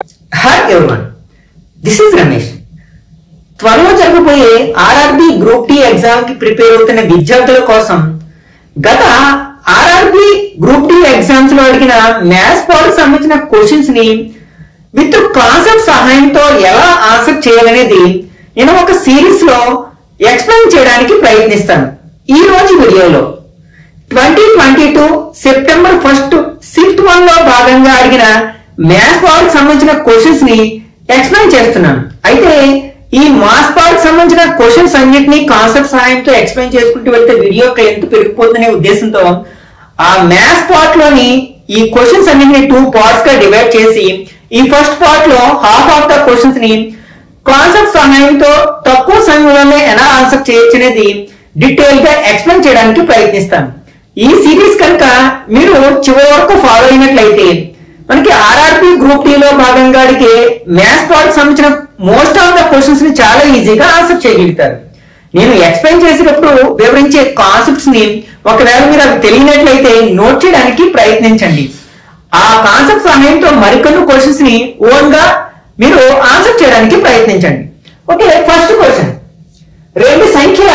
Hi everyone, this is Ramesh. త్వరలో జరగబోయే RRB group D exam కి ప్రిపేర్ అవుతున్న విద్యార్థుల కోసం గత ఆర్ఆర్బి గ్రూప్ డి ఎగ్జామ్స్ లో అడిగిన మ్యాథ్స్ పార్ట్ సంబంధించిన క్వశ్చన్స్ ని విత్ కాన్సెప్ట్ సహాయంతో ఎలా ఆన్సర్ చేయాలనేది నేను ఒక సిరీస్ లో ఎక్స్ప్లెయిన్ చేయడానికి ప్రయత్నిస్తాను. ఈ రోజు వీడియోలో 2022 సెప్టెంబర్ 1 షిఫ్ట్ 1 లో భాగంగా అడిగిన మ్యాథ్స్ పార్ట్ సంబంధించిన క్వశ్చన్స్ ని ఎక్స్ప్లెయిన్ చేస్తున్నాను. అయితే ఈ మ్యాథ్స్ పార్ట్ సంబంధించిన క్వశ్చన్స్ అన్నిటినీ కాన్సెప్ట్ సహాయంతో ఎక్స్ప్లెయిన్ చేసుకుంటూ వెళ్తే వీడియో లెంత్ పెరిగిపోతుందనే ఉద్దేశంతో ఆ మ్యాథ్స్ పార్ట్ లోని ఈ క్వశ్చన్స్ అన్నిటిని 2 పార్ట్స్ గా డివైడ్ చేసి ఈ ఫస్ట్ పార్ట్ లో హాఫ్ ఆఫ్ ద క్వశ్చన్స్ ని కాన్సెప్ట్ సహాయంతో తక్కువ సమయంలోనే ఎలా ఆన్సర్ చేయొచ్చు అనేది డీటెయిల్ గా ఎక్స్ప్లెయిన్ చేయడానికి ప్రయత్నిస్తాను. ఈ సిరీస్ కనుక మీరు చివరి వరకు ఫాలో అయినట్లయితే మనకి ఆర్ఆర్బి గ్రూప్ డి లో భాగంగా అడిగే మ్యాథ్స్ పార్ట్ సంబంధించిన మోస్ట్ ఆఫ్ ద క్వశ్చన్స్ ని చాలా ఈజీగా ఆన్సర్ చేయగలుగుతారు. నేను ఎక్స్ప్లెయిన్ చేసేటప్పుడు వివరించే కాన్సెప్ట్స్ ని ఒకవేళ మీరు అవి తెలియనట్లయితే నోట్ చేయడానికి ప్రయత్నించండి. ఆ కాన్సెప్ట్ సహాయంతో మరికొన్ని క్వశ్చన్స్ ని ఓన్ గా మీరు ఆన్సర్ చేయడానికి ప్రయత్నించండి. ఓకే, ఫస్ట్ క్వశ్చన్, రెండు సంఖ్యల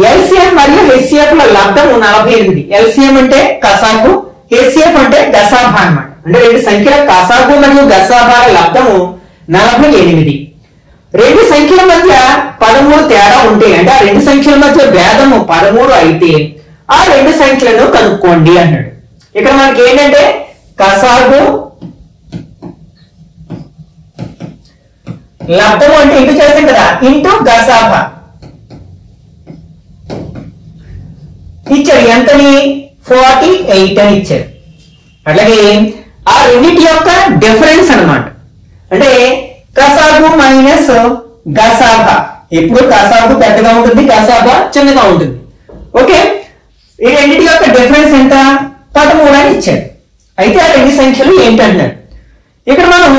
ఎల్సిఎం మరియు హెచ్సిఎఫ్ ల లబ్ధము 48. ఎల్సిఎం అంటే కసాగు, హెచ్సిఎఫ్ అంటే గసాభా అన్నమాట. అంటే రెండు సంఖ్యల కసాగు మరియు గసాభాల లబ్ధము 48. రెండు సంఖ్యల మధ్య 13 తేడా ఉంటే అంటే ఆ రెండు సంఖ్యల మధ్య భేదము 13 అయితే ఆ రెండు సంఖ్యలను కనుక్కోండి అన్నాడు. ఇక్కడ మనకి ఏంటంటే కసాగు లబ్ధము అంటే ఇంటూ చేస్తాం కదా, ఇంటూ గసాభా ఇచ్చాడు. ఎంతని 48 అని ఇచ్చాడు. అట్లాగే ఆ రెండింటి యొక్క డిఫరెన్స్ అన్నమాట. అంటే కసాగు మైనస్ గసాభా, ఎప్పుడు కసాగు పెద్దగా ఉంటుంది, గసాభా చిన్నగా ఉంటుంది. ఓకే, ఈ రెండింటి యొక్క డిఫరెన్స్ ఎంత 13 అని ఇచ్చాడు. అయితే ఆ రెండు సంఖ్యలు ఏంటంటున్నాడు. ఇక్కడ మనం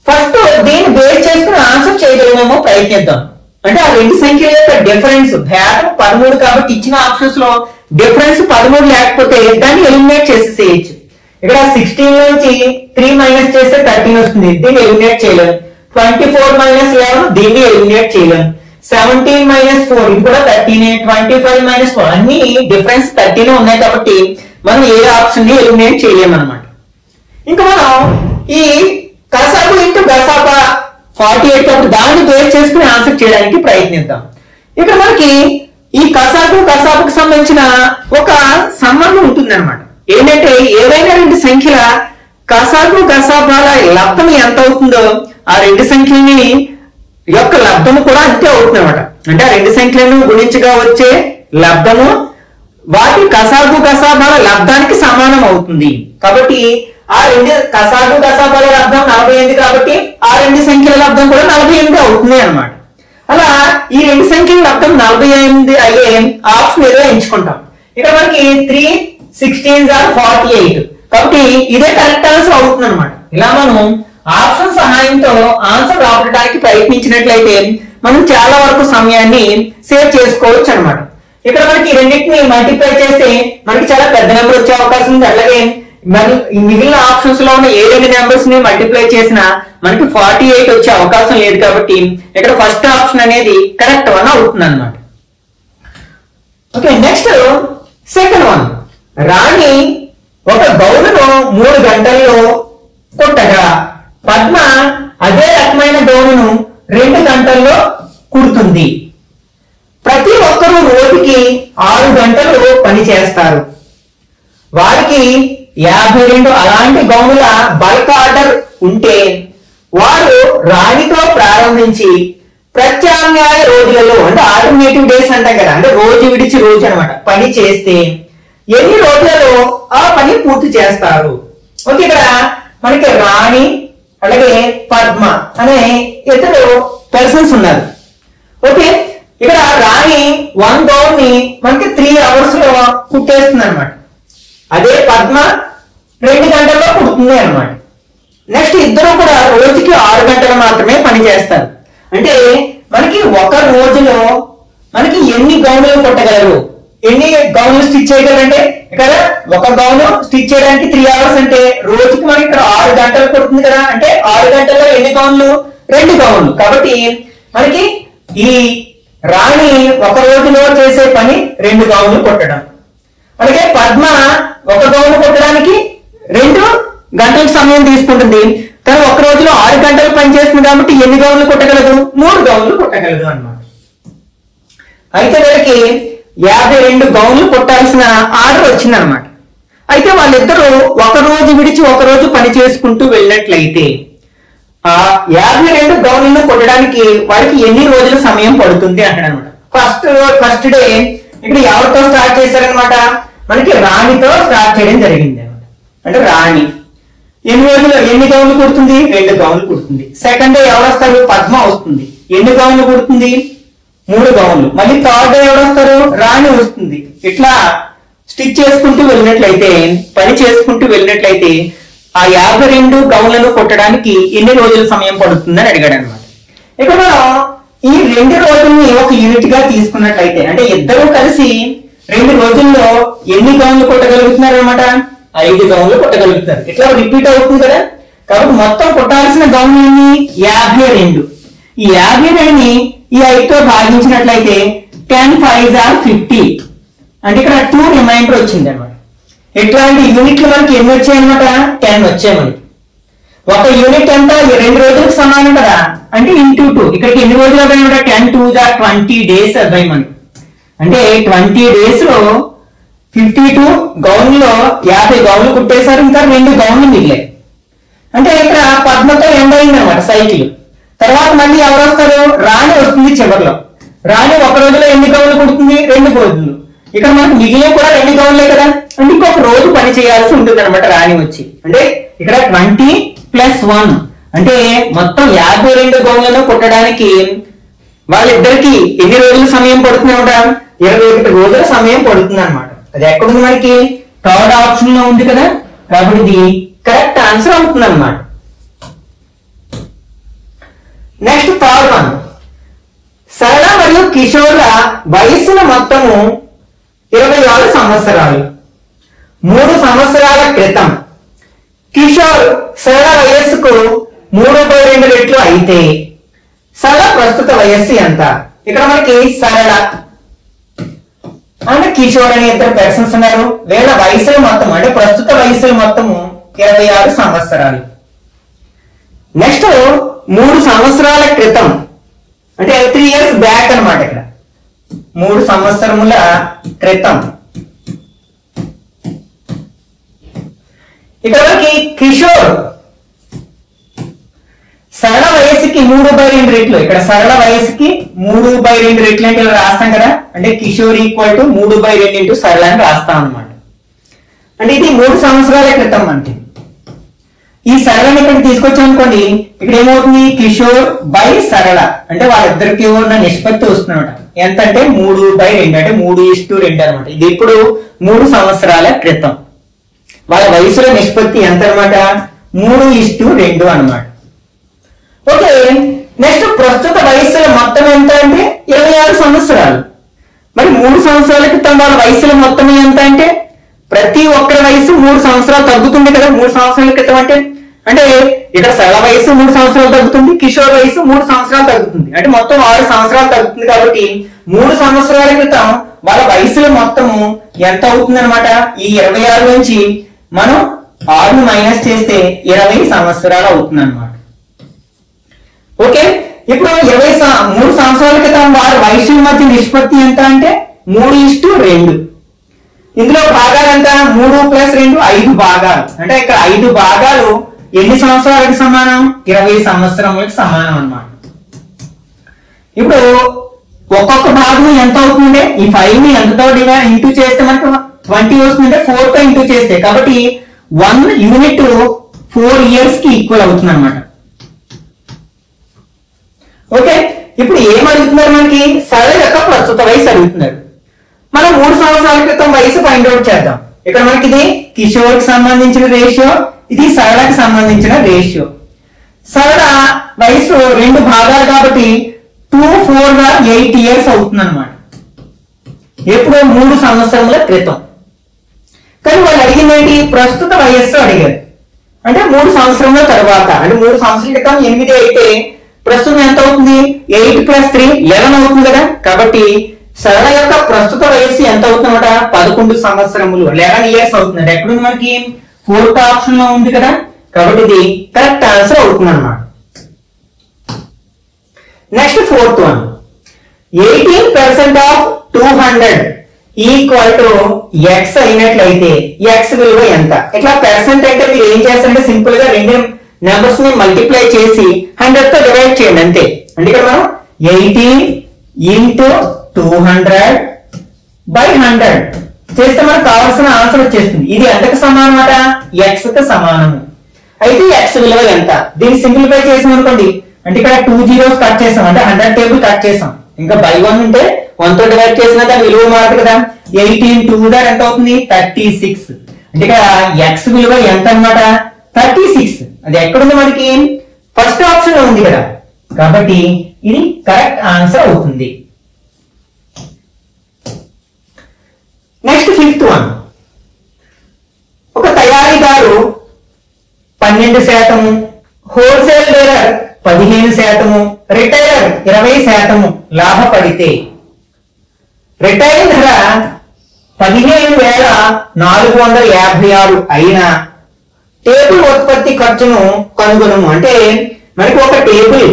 ఫస్ట్ దీన్ని బేస్ చేసుకుని ఆన్సర్ చేయగలమేమో ప్రయత్నిద్దాం. అంటే ఆ రెండు సంఖ్యల యొక్క డిఫరెన్స్ భేదం 13 కాబట్టి ఇచ్చిన ఆప్షన్స్ లో డిఫరెన్స్ 13 లేకపోతే దాన్ని ఎలిమినేట్ చేసేసేయచ్చు. ఇక్కడ 16 నుంచి 3 మైనస్ చేస్తే 13 వస్తుంది, దీన్ని ఎలిమినేట్ చేయలేం. 24 మైనస్ 11 దీన్ని ఎలిమినేట్ చేయలేం. 17 మైనస్ 4 ఇది కూడా 13. 25 మైనస్ 4 అన్ని డిఫరెన్స్ 13 ఉన్నాయి కాబట్టి మనం ఏ ఆప్షన్ ని ఎలిమినేట్ చేయలేమన్నమాట. ఇంకా మనం ఈ కసాగు ఇంటూ గసాబా 48 కాబట్టి దాన్ని బేస్ చేసుకుని ఆన్సర్ చేయడానికి ప్రయత్నిద్దాం. ఇక్కడ మనకి ఈ కసాగు గసాబుకు సంబంధించిన ఒక సంబంధం ఉంటుంది అనమాట. ఏంటంటే ఏదైనా రెండు సంఖ్యల కసాగు గసాబాల లబ్ధం ఎంత అవుతుందో ఆ రెండు సంఖ్యలని యొక్క లబ్ధము కూడా అంతే అవుతుంది అనమాట. అంటే ఆ రెండు సంఖ్యలను గుణించగా వచ్చే లబ్ధము వాటి కసాగు గసాబాల లబ్ధానికి సమానం అవుతుంది. కాబట్టి ఆ రెండు కసాగు గసాబాల లబ్ధం 48 కాబట్టి ఆ రెండు సంఖ్యల లబ్ధం కూడా 48 అవుతుంది అనమాట. అలా ఈ రెండు సంఖ్యల లబ్ధం 48 అయ్యే ఆప్షన్ ఏదో ఎంచుకుంటాం. ఇక్కడ మనకి 3 16 are 48 కాబట్టి ఇదే కరెక్ట్ ఆన్సర్ అవుతుంది అనమాట. ఇలా మనం ఆప్షన్ సహాయంతో ఆన్సర్ రాబట్టడానికి ప్రయత్నించినట్లయితే మనం చాలా వరకు సమయాన్ని సేవ్ చేసుకోవచ్చు అనమాట. ఇక్కడ మనకి రెండింటిని మల్టిప్లై చేస్తే మనకి చాలా పెద్ద నెంబర్ వచ్చే అవకాశం ఉంది. అలాగే మరి మిగిలిన ఆప్షన్స్ లో ఉన్న ఏ రెండు నెంబర్స్ ని మల్టిప్లై చేసినా మనకి 48 వచ్చే అవకాశం లేదు కాబట్టి ఇక్కడ ఫస్ట్ ఆప్షన్ అనేది కరెక్ట్ వన్ అవుతుంది అనమాట. ఓకే, నెక్స్ట్ సెకండ్ వన్, రాణి ఒక గౌనును 3 గంటల్లో కుట్టగా పద్మ అదే రకమైన గౌనును 2 గంటల్లో కుడుతుంది. ప్రతి ఒక్కరూ రోజుకి 6 గంటలు పని చేస్తారు. వారికి 52 అలాంటి గౌనుల బల్క్ ఆర్డర్ ఉంటే వారు రాణితో ప్రారంభించి ప్రత్యామ్నాయ రోజులలో అంటే ఆల్టర్నేటివ్ డేస్ అంటాం కదా, అంటే రోజు విడిచి రోజు అనమాట పని చేస్తే ఎన్ని రోజులలో ఆ పని పూర్తి చేస్తారు. ఓకే, ఇక్కడ మనకి రాణి అలాగే పద్మ అనే ఇద్దరు పర్సన్స్ ఉన్నారు. ఓకే, ఇక్కడ రాణి 1 గౌన్ ని మనకి 3 అవర్స్ లో కుట్టేస్తుంది అనమాట. అదే పద్మ 2 గంటల్లో కుడుతుంది అనమాట. నెక్స్ట్ ఇద్దరు కూడా రోజుకి 6 గంటలు మాత్రమే పని చేస్తారు. అంటే మనకి ఒక రోజులో మనకి ఎన్ని గౌన్లు కుట్టగలరు, ఎన్ని గౌన్లు స్టిచ్ చేయగలరంటే ఇక్కడ ఒక గౌన్ స్టిచ్ చేయడానికి 3 అవర్స్ అంటే రోజుకి మనకి ఇక్కడ 6 గంటలు పడుతుంది కదా. అంటే 6 గంటల్లో ఎన్ని గౌన్లు? 2 గౌన్లు. కాబట్టి మనకి ఈ రాణి ఒక రోజులో చేసే పని 2 గౌన్లు కుట్టడం. అలాగే పద్మ ఒక గౌన్ కుట్టడానికి 2 గంటల సమయం తీసుకుంటుంది. తను ఒక రోజులో 6 గంటలు పనిచేస్తుంది కాబట్టి ఎన్ని గౌన్లు కుట్టగలదు? 3 గౌన్లు కుట్టగలదు అన్నమాట. అయితే వీళ్ళకి 52 గౌన్లు కుట్టాల్సిన ఆర్డర్ వచ్చిందనమాట. అయితే వాళ్ళిద్దరూ ఒక రోజు విడిచి ఒక రోజు పని చేసుకుంటూ వెళ్ళినట్లయితే ఆ 52 గౌన్లను కుట్టడానికి వారికి ఎన్ని రోజుల సమయం పడుతుంది అంటాడు అనమాట. ఫస్ట్ డే ఇక్కడ ఎవరితో స్టార్ట్ చేశారనమాట? మనకి రాణితో స్టార్ట్ చేయడం జరిగింది అనమాట. అంటే రాణి ఎన్ని గౌన్లు కుడుతుంది? 2 గౌన్లు కుడుతుంది. సెకండ్ డే ఎవరు వస్తారు? పద్మ వస్తుంది. ఎన్ని గౌన్లు కుడుతుంది? 3 గౌన్లు. మళ్ళీ థర్డ్ డే ఎవరు వస్తారు? రాణి వస్తుంది. ఇట్లా స్టిచ్ చేసుకుంటూ వెళ్ళినట్లయితే పని చేసుకుంటూ వెళ్ళినట్లయితే ఆ 52 గౌన్లను కుట్టడానికి ఎన్ని రోజుల సమయం పడుతుందని అడిగాడు అనమాట. ఇక్కడ ఈ 2 రోజుల్ని ఒక యూనిట్ గా తీసుకున్నట్లయితే అంటే ఇద్దరు కలిసి 2 రోజుల్లో ఎన్ని గౌన్లు కుట్టగలుగుతున్నారు అనమాట? 5 గౌన్లు కుట్టగలుగుతారు. ఇట్లా రిపీట్ అవుతుంది కదా. కాబట్టి మొత్తం కుట్టాల్సిన గౌన్లు ఎన్ని? 52. ఈ 52ని ఈ 5తో భాగించినట్లయితే 10 5s are 50. అంటే ఇక్కడ 2 రిమైండర్ వచ్చింది అనమాట. ఇట్లాంటి యూనిట్లు మనకి ఎన్ని వచ్చాయన్నమాట? 10 వచ్చాయి మనకి. ఒక యూనిట్ ఎంత? 2 రోజులకు సమానం కదా. అంటే ఇంటూ 2. ఇక్కడికి ఎన్ని రోజులు అవ్వాయన్నమాట? 10 2s are 20 days అవ్వాయి మనకి. అంటే 20 days లో 52 గౌన్లో 50 గౌన్లు కుట్టేశారు. ఇంకా 2 గౌన్లు మిగిలాయి. అంటే ఇక్కడ పద్మతో ఎండ్ అయింది అనమాట సైకిల్. తర్వాత మళ్ళీ ఎవరు వస్తారు? రాణి వస్తుంది చివరిలో. రాణి ఒక రోజులో ఎన్ని గౌన్లు కుడుతుంది? 2 గౌన్లు. ఇక్కడ మనకు మిగిలిన కూడా 2 గౌన్లే కదా. అంటే ఇంకొక రోజు పని చేయాల్సి ఉంటుంది అనమాట రాణి వచ్చి. అంటే ఇక్కడ 20 + 1 అంటే మొత్తం 52 గౌన్లను కుట్టడానికి వాళ్ళిద్దరికి ఎన్ని రోజుల సమయం పడుతుంది అనమాట? 21 రోజుల సమయం పడుతుంది అనమాట. అది ఎక్కడుంది మనకి? థర్డ్ ఆప్షన్ లో ఉంది కదా. కాబట్టి ఇది కరెక్ట్ ఆన్సర్ అవుతుంది అనమాట. Next third one. సరళ మరియు కిషోర్ల వయస్సుల మొత్తము 26 సంవత్సరాలు. 3 సంవత్సరాల క్రితం కిషోర్ సరళ వయస్సుకు 3/2 రెట్లు అయితే సరళ ప్రస్తుత వయస్సు ఎంత? ఇక్కడ మనకి సరళ అంటే కిషోర్ అనే 2 పర్సన్స్ ఉన్నారు. వీళ్ళ వయసుల మొత్తం అంటే ప్రస్తుత వయసుల మొత్తము 26 సంవత్సరాలు. నెక్స్ట్ 3 సంవత్సరాల క్రితం అంటే 3 years బ్యాక్ అనమాట. ఇక్కడ 3 సంవత్సరముల క్రితం ఇక్కడ మనకి కిషోర్ సరళ వయస్సుకి 3/2 రెట్లు. ఇక్కడ సరళ వయస్సుకి 3/2 రెట్లు అంటే రాస్తాం కదా. అంటే కిషోర్ ఈక్వల్ టు 3/2 ఇంటూ సరళ అని రాస్తాం అనమాట. అంటే ఇది 3 సంవత్సరాల క్రితం అంటే ఈ సరళని ఇక్కడ తీసుకొచ్చాం అనుకోండి. ఇక్కడ ఏమవుతుంది? కిషోర్ బై సరళ అంటే వాళ్ళిద్దరికి ఉన్న నిష్పత్తి వస్తుంది అనమాట. ఎంత అంటే 3/2 అంటే 3:2 అనమాట. ఇది ఇప్పుడు 3 సంవత్సరాల క్రితం వాళ్ళ వయసుల నిష్పత్తి ఎంత అనమాట? 3:2 అనమాట. ఓకే. నెక్స్ట్ ప్రస్తుత వయసుల మొత్తం ఎంత అంటే 26 సంవత్సరాలు. మరి 3 సంవత్సరాల క్రితం వాళ్ళ వయసుల మొత్తం ఎంత అంటే ప్రతి ఒక్కరి వయసు 3 సంవత్సరాలు తగ్గుతుంది కదా. 3 సంవత్సరాల క్రితం అంటే ఇక్కడ సరళ వయసు 3 సంవత్సరాలు తగ్గుతుంది. కిషోర్ వయసు 3 సంవత్సరాలు తగ్గుతుంది. అంటే మొత్తం 6 సంవత్సరాలు తగ్గుతుంది. కాబట్టి 3 సంవత్సరాల క్రితం వాళ్ళ వయసుల మొత్తము ఎంత అవుతుంది అనమాట? ఈ 26 నుంచి మనం 6 మైనస్ చేస్తే 20 సంవత్సరాలు అవుతుంది అనమాట. ఓకే. ఇప్పుడు 3 సంవత్సరాల క్రితం వారి వయసుల మధ్య నిష్పత్తి ఎంత అంటే 3:2. ఇందులో భాగాలు ఎంత? 3 + 2 5 భాగాలు. అంటే ఇక్కడ 5 భాగాలు ఎన్ని సంవత్సరాలకు సమానం? 20 సంవత్సరములకు సమానం అన్నమాట. ఇప్పుడు ఒక్కొక్క భాగం ఎంత అవుతుంది? ఈ 5 ని ఎంతతో ఇంటూ చేస్తే మనకు 20 వస్తుందంటే 4 తో ఇంటూ చేస్తే. కాబట్టి 1 యూనిట్ 4 years కి ఈక్వల్ అవుతుంది అనమాట. ఓకే. ఇప్పుడు ఏం అడుగుతున్నారు? మనకి సరళ యొక్క ప్రస్తుత వయసు అడుగుతున్నారు. మనం 3 సంవత్సరాల క్రితం వయసు ఫైండ్ అవుట్ చేద్దాం. ఇక్కడ మనకి ఇది కిషోర్ కి సంబంధించిన రేషియో, ఇది సరళకి సంబంధించిన రేషియో. సరళ వయసు 2 భాగాలు కాబట్టి 2 4 గా 8 years అవుతుంది అనమాట. ఎప్పుడు? 3 సంవత్సరముల క్రితం. కానీ వాళ్ళు అడిగింది ఏంటి, ప్రస్తుత వయస్సు అడిగారు. అంటే 3 సంవత్సరంలో తర్వాత, అంటే 3 సంవత్సరాల క్రితం 8 అయితే ప్రస్తుతం ఎంత అవుతుంది, 8 + 3 11 అవుతుంది కదా. కాబట్టి సరళ యొక్క ప్రస్తుత వయస్సు ఎంత అవుతుందన్నమాట, 11 సంవత్సరములు 11 ఇయర్స్ అవుతుంది. ఎక్కడుంది మనకి, 4th ఆప్షన్ లో ఉంది కదా. కాబట్టి ఇది కరెక్ట్ ఆన్సర్ అవుతుంది అన్నమాట. Next 4th one, 18% of 200 equal to x అయినట్లయితే x విలువ ఎంత. ఇట్లా పర్సెంట్ అంటే మీరు ఏం చేస్తారంటే సింపుల్ గా రెండు నెంబర్స్ ని మల్టిప్లై చేసి 100 తో డివైడ్ చేయండి అంతే. అంటే ఇక్కడ మనం 18 × 200/100 చేస్తే మనకు కావాల్సిన ఆన్సర్ వచ్చేస్తుంది. ఇది ఎంతకు సమానం అట, x కు సమానం. అయితే x విలువ ఎంత, దీన్ని సింప్లిఫై చేసాం అనుకోండి, అంటే ఇక్కడ 2 zeros కట్ చేసాం, అంటే 100 టేబుల్ కట్ చేసాం. ఇంకా బై 1 ఉంటే 1 తో డివైడ్ చేసినా దాని విలువ మారదు కదా. 18 × 2 ఎంత అవుతుంది, 36. అంటే ఇక్కడ x విలువ ఎంత అన్నమాట, 36. అది ఎక్కడుంది మనకి, ఫస్ట్ ఆప్షన్ లో ఉంది కదా. కాబట్టి ఇది కరెక్ట్ ఆన్సర్ అవుతుంది. నెక్స్ట్ 5th వన్, ఒక తయారీదారు 12%, హోల్సేల్ డీలర్ 15%, రిటైలర్ 20% లాభపడితే రిటైల్ ధర 15,456 అయినా టేబుల్ ఉత్పత్తి ఖర్చును కనుగొనము. అంటే మనకి ఒక టేబుల్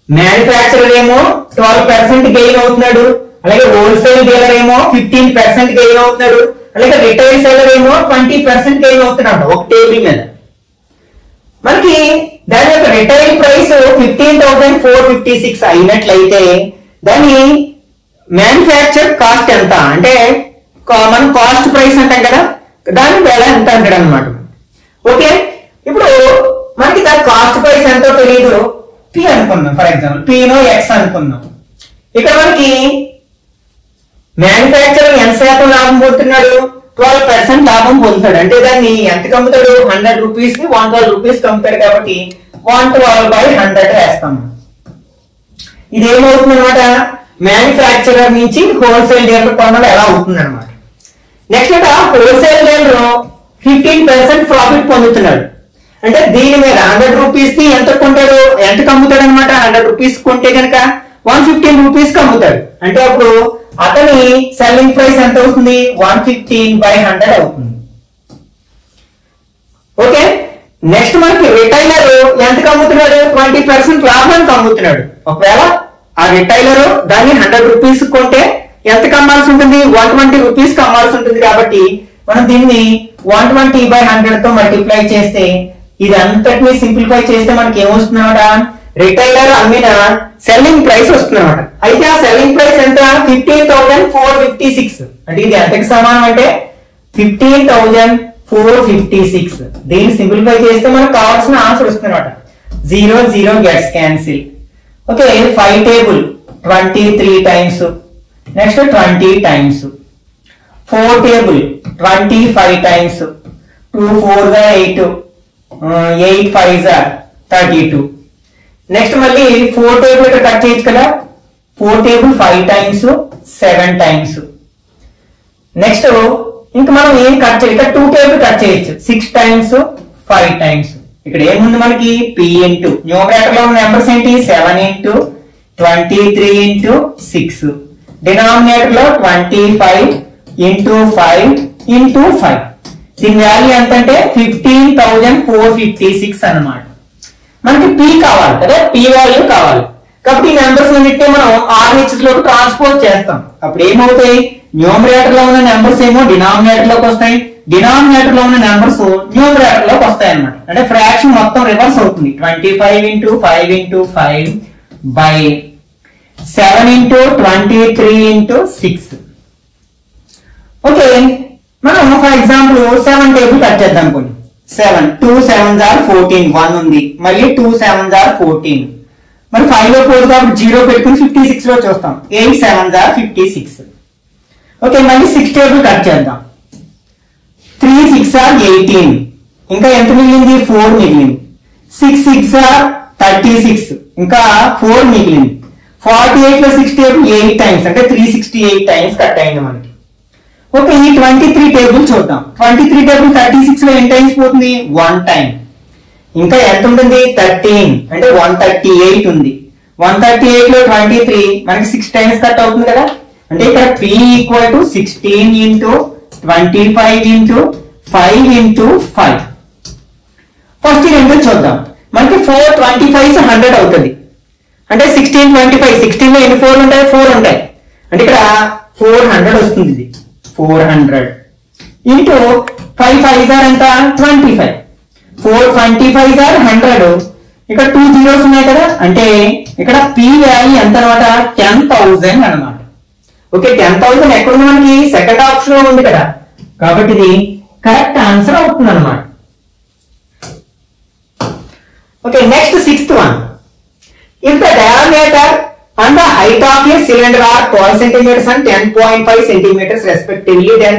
మ్యానుఫ్యాక్చరర్ ఏమో 12% గెయిన్ అవుతున్నాడు, అలాగే హోల్సేల్ డీలర్ ఏమో 15% గెయిన్ అవుతున్నాడు, అలాగే రిటైల్ సెల్లర్ ఏమో 20% గెయిన్ అవుతున్నాడు ఒక టేబుల్ మీద. మనకి దాని యొక్క రిటైల్ ప్రైస్ 15,456 అయినట్లయితే దాని మ్యానుఫ్యాక్చర్ కాస్ట్ ఎంత, అంటే మనం కాస్ట్ ప్రైస్ అంటాం కదా, దాని వేళ ఎంత అంటాడు అనమాట. ఓకే, ఇప్పుడు మనకి దాని కాస్ట్ ప్రైస్ ఎంతో తెలియదు, P అనుకుందాం. ఫర్ ఎగ్జాంపుల్ P నో X అనుకుందాం. ఇక్కడ మనకి మ్యానుఫ్యాక్చరర్ ఎంత శాతం లాభం పొందుతున్నాడు, 12% లాభం పొందుతాడు. అంటే దాన్ని ఎంతకు అమ్ముతాడు, 100 రూపీస్ కి 112 రూపీస్ అమ్ముతాడు. కాబట్టి 112/100 వేస్తాము. ఇదేమవుతుంది అనమాట, మ్యానుఫ్యాక్చరర్ నుంచి హోల్సేల్ డీలర్ కొనడం ఎలా అవుతుంది అనమాట. నెక్స్ట్ హోల్సేల్ డీలర్ 15% ప్రాఫిట్ పొందుతున్నాడు. అంటే దీని మీద 100 రూపీస్ కి ఎంత కొంటాడు, ఎంతకు అమ్ముతాడు అనమాట. 100 రూపీస్ కొంటే కనుక 115 రూపీస్ కి అమ్ముతాడు. అంటే అప్పుడు అతని సెల్లింగ్ ప్రైస్ ఎంత అవుతుంది, 115/100 అవుతుంది. ఓకే, నెక్స్ట్ మనకి రిటైలర్ ఎంతకు అమ్ముతున్నాడు, 20% లాభానికి అమ్ముతున్నాడు. ఒకవేళ ఆ రిటైలర్ దాన్ని 100 రూపీస్ కొంటే ఎంతకు అమ్మాల్సి ఉంటుంది, 120 రూపీస్ కి అమ్మాల్సి ఉంటుంది. కాబట్టి మనం దీన్ని 120/100 తో మల్టిప్లై చేస్తే ఇది అంతటిని సింప్లిఫై చేస్తే మనకి ఏమొస్తుంది అన్నమాట, రిటైలర్ అమ్మిన సెల్లింగ్ ప్రైస్ వస్తుంది అన్నమాట. అయితే ఆ సెల్లింగ్ ప్రైస్ ఎంత, 15,456. అంటే ఇది ఎంతకి సమానం అంటే 15,456. దీన్ని సింప్లిఫై చేస్తే మనకు కావాల్సిన ఆన్సర్ వస్తుంది అన్నమాట. 0 0 gets cancel. Okay, 5 table 23 times, next 20 times. 4 table 25 times, 2 4 8, 8 5 32. Next మళ్ళీ 4 టేబుల్ ఇక్కడ కట్ చేయొచ్చు కదా. 4 టేబుల్ 5 టైమ్స్, 7 టైమ్స్. నెక్స్ట్ ఇంకా మనం ఏం కట్ చేయాలి, ఇక్కడ 2 టేబుల్ కట్ చేయొచ్చు, 6 టైమ్స్, 5 టైమ్స్. ఇక్కడ ఏముంది మనకి, P ఇంటూ న్యూమరేటర్ లో ఉన్న నెంబర్స్ ఏంటి, 7 × 23 × 6. డినామినేటర్ లో 25 × 5 × 5. దీని వాల్యూ ఎంత అంటే 15,456 అన్నమాట. మనకి P కావాలి కదా, P వాల్యూ కావాలి. కాబట్టి ఈ నెంబర్స్ అన్నిటిని మనం RH లోకి ట్రాన్స్పోజ్ చేస్తాం. అప్పుడు ఏమవుతాయి, న్యూమరేటర్ లో ఉన్న నెంబర్స్ ఏమో డినామినేటర్ లోకి వస్తాయి, డినామినేటర్ లో ఉన్న నెంబర్స్ న్యూమరేటర్ లోకి వస్తాయి అన్నమాట. అంటే ఫ్రాక్షన్ మొత్తం రివర్స్ అవుతుంది. 25 × 5 × 5 by 7 × 23 × 6. ఓకే, మనం ఫర్ ఎగ్జాంపుల్ 7 టేబుల్ కట్ చేద్దాం. కొన్ని 7 2 7s are 14, 1 ఉంది, మళ్ళీ 2 7s are 14. మరి 5 లో 4 కాబట్టి 0 పెట్టుకుని 56 లో చూస్తాం. 8 7s are 56. ఓకే, మళ్ళీ 6 టేబుల్ కట్ చేద్దాం. 3 6 are 18. ఇంకా ఎంత మిగిలింది, 4 మిగిలింది. 6 6 are 36. ఇంకా 4 మిగిలింది. 48 లో 6 టేబుల్ 8 టైమ్స్, అంటే 368 టైమ్స్ కట్ అయింది మనకి. ఓకే, ఈ 23 టేబుల్ చూద్దాం. 23 టేబుల్ 36 లో ఎన్ని టైమ్స్ పోతుంది? 1 టైం. ఇంకా ఎంత ఉంటుంది? 13 అంటే 138 ఉంది. 138 లో 23 మనకి 6 టైమ్స్ కట్ అవుతుంది కదా. అంటే ఇక్కడ P equal to 16 into 25 into 5 into 5. First రెండు చూద్దాం. మనకి 425 100 అవుతుంది. అంటే 16 25 16 లో ఎన్ని 4 ఉంటాయి? 4 ఉంటాయి. అంటే ఇక్కడ 400 వస్తుంది. ఇది 400 ఇంటూ 5 5 ఎంత? 25. 425 100. ఇక్కడ 2 zeros ఉన్నాయి కదా. అంటే ఇక్కడ P వాల్యూ ఎంత అనమాట? 10,000 అనమాట. ఓకే, 10,000 ఎక్కడ ఉంది? మనకి సెకండ్ ఆప్షన్ లో ఉంది కదా. కాబట్టి ఇది కరెక్ట్ ఆన్సర్ అవుతుంది అనమాట. Okay, next 6th one. If the diameter and the height of a cylinder are 12 centimeters and 10.5 centimeters respectively, then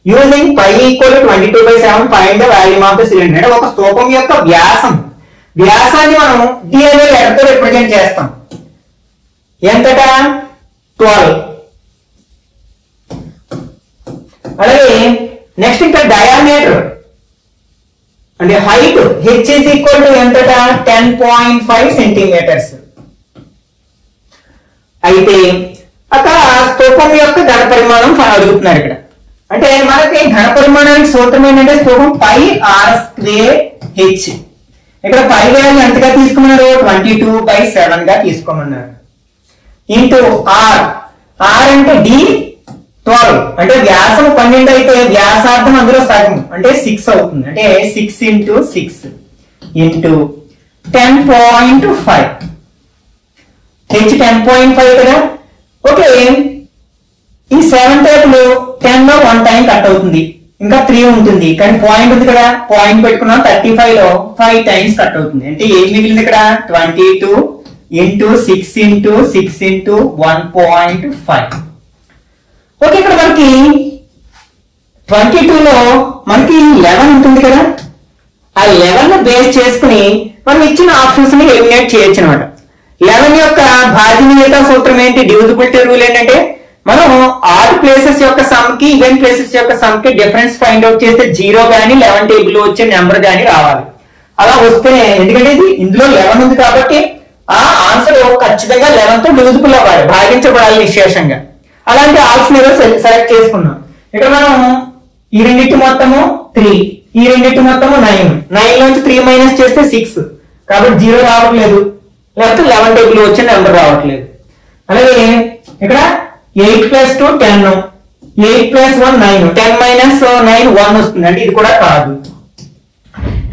using pi equal to 22/7 find the volume of the cylinder. అంటే ఒక స్తూపం యొక్క వ్యాసాన్ని మనం d అనే letter తో represent చేస్తాం. ఎంతట? 12. అలాగే నెక్స్ట్ ఇంకా డయామీటర్ అంటే height h is equal to ఎంతట? 10.5 సెంటీమీటర్స్. అయితే అక్కడ స్తూపం యొక్క ఘన పరిమాణం అడుగుతున్నారు ఇక్కడ. అంటే మనకి ఘన పరిమాణానికి సూత్రం ఏంటంటే స్తూపం పై r స్క్వేర్ h. ఇక్కడ పై వాల్యూ ఎంతగా తీసుకున్నారు? 22/7 గా తీసుకోమన్నారు. ఇంటూ r అంటే d 12 అంటే వ్యాసం 12 అయితే వ్యాసార్థం అందులో సగం అంటే 6 అవుతుంది. అంటే 6 ఇంటూ 6 ఇంటూ 10.5. h 10.5 కదా. ఓకే, ఈ 7 టేబుల్ 10 లో 1 టైం కట్ అవుతుంది. ఇంకా 3 ఉంటుంది కానీ పాయింట్ ఉంది కదా. పాయింట్ పెట్టుకున్నాం. 35 లో 5 టైమ్స్ కట్ అవుతుంది. అంటే ఏం మిగిలింది ఇక్కడ? 22 ఇంటూ 6 ఇంటూ 6 ఇంటూ 1.5. ఓకే, ఇక్కడ మనకి 22 లో మనకి 11 ఉంటుంది కదా. ఆ 11 ను బేస్ చేసుకుని మనం ఇచ్చిన ఆప్షన్స్ ని ఎలిమినేట్ చేయొచ్చు అనమాట. 11 యొక్క భాజనీయత సూత్రం ఏంటి? డివిజిబిలిటీ రూల్ ఏంటంటే మనం ఆడ్ ప్లేసెస్ యొక్క సమ్ కి ఈవెన్ ప్లేసెస్ యొక్క సమ్ కి డిఫరెన్స్ ఫైండ్ అవుట్ చేస్తే 0 గానీ 11 టేబుల్ వచ్చే నెంబర్ గానీ రావాలి. అలా వస్తేనే, ఎందుకంటే ఇది ఇందులో 11 ఉంది కాబట్టి ఆ ఆన్సర్ ఖచ్చితంగా 11 తో డివిజిబుల్ అవ్వాలి, భాగించబడాలి నిశేషంగా. అలాంటి ఆప్షన్ ఏదో సెలెక్ట్ చేసుకున్నాం. ఇక్కడ మనం ఈ రెండింటి మొత్తము 3, ఈ రెండింటి మొత్తము 9. 9 నుంచి 3 మైనస్ చేస్తే 6 కాబట్టి 0 రావట్లేదు. లేకపోతే 11 టేబుల్ వచ్చే నెంబర్ రావట్లేదు. అలాగే ఇక్కడ 8 + 2 10, 8 + 1 9, 10 - 9 1 వస్తుంది. అంటే ఇది కూడా కాదు.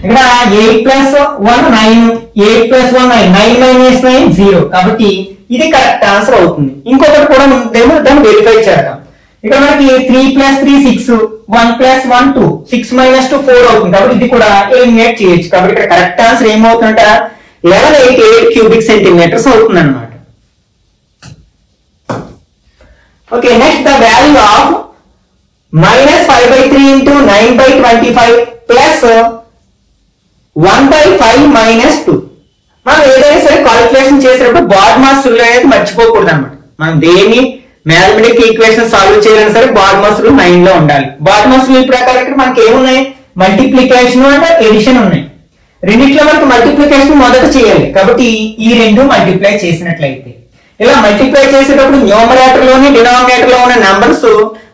ఇక్కడ 8 + 1 9, 8 + 1 9, 9 - 9 0. కాబట్టి ఇది కరెక్ట్ ఆన్సర్ అవుతుంది. ఇంకొకటి కూడా ఉందేమో దాన్ని వెరిఫై చేద్దాం. ఇక్కడ మనకి 3 + 3 6, 1 + 1 2, 6 - 2 4 అవుతుంది. కాబట్టి ఇది కూడా ఎలిమినేట్ చేయొచ్చు. కాబట్టి ఇక్కడ కరెక్ట్ ఆన్సర్ ఏమవుతుందంటే 1188 క్యూబిక్ సెంటీమీటర్స్ అవుతుంది అన్నమాట. Okay, next the value of -5/3 into 9/25 plus 1/5 - 2. మనం ఏదైనా సరే కాలిక్యులేషన్ చేసేటప్పుడు బాడ్ మాస్ రూల్ అనేది మర్చిపోకూడదు అనమాట. మనం దేన్ని మ్యాథమెటికల్ ఈక్వేషన్ సాల్వ్ చేయాలని సరే బాడ్ మాస్ రూల్ 9 లో ఉండాలి. బాడ్ మాస్ రూల్ ప్రకారం ఇక్కడ మనకి ఏమున్నాయి? మల్టిప్లికేషన్ అండ్ ఎడిషన్ ఉన్నాయి. రెండిట్లో మనకి మల్టిప్లికేషన్ మొదట చేయాలి. కాబట్టి ఈ రెండు మల్టిప్లై చేసినట్లయితే ఇలా మల్టిప్లై చేసేటప్పుడు న్యూమరేటర్ లోని డినామినేటర్ లో ఉన్న నంబర్స్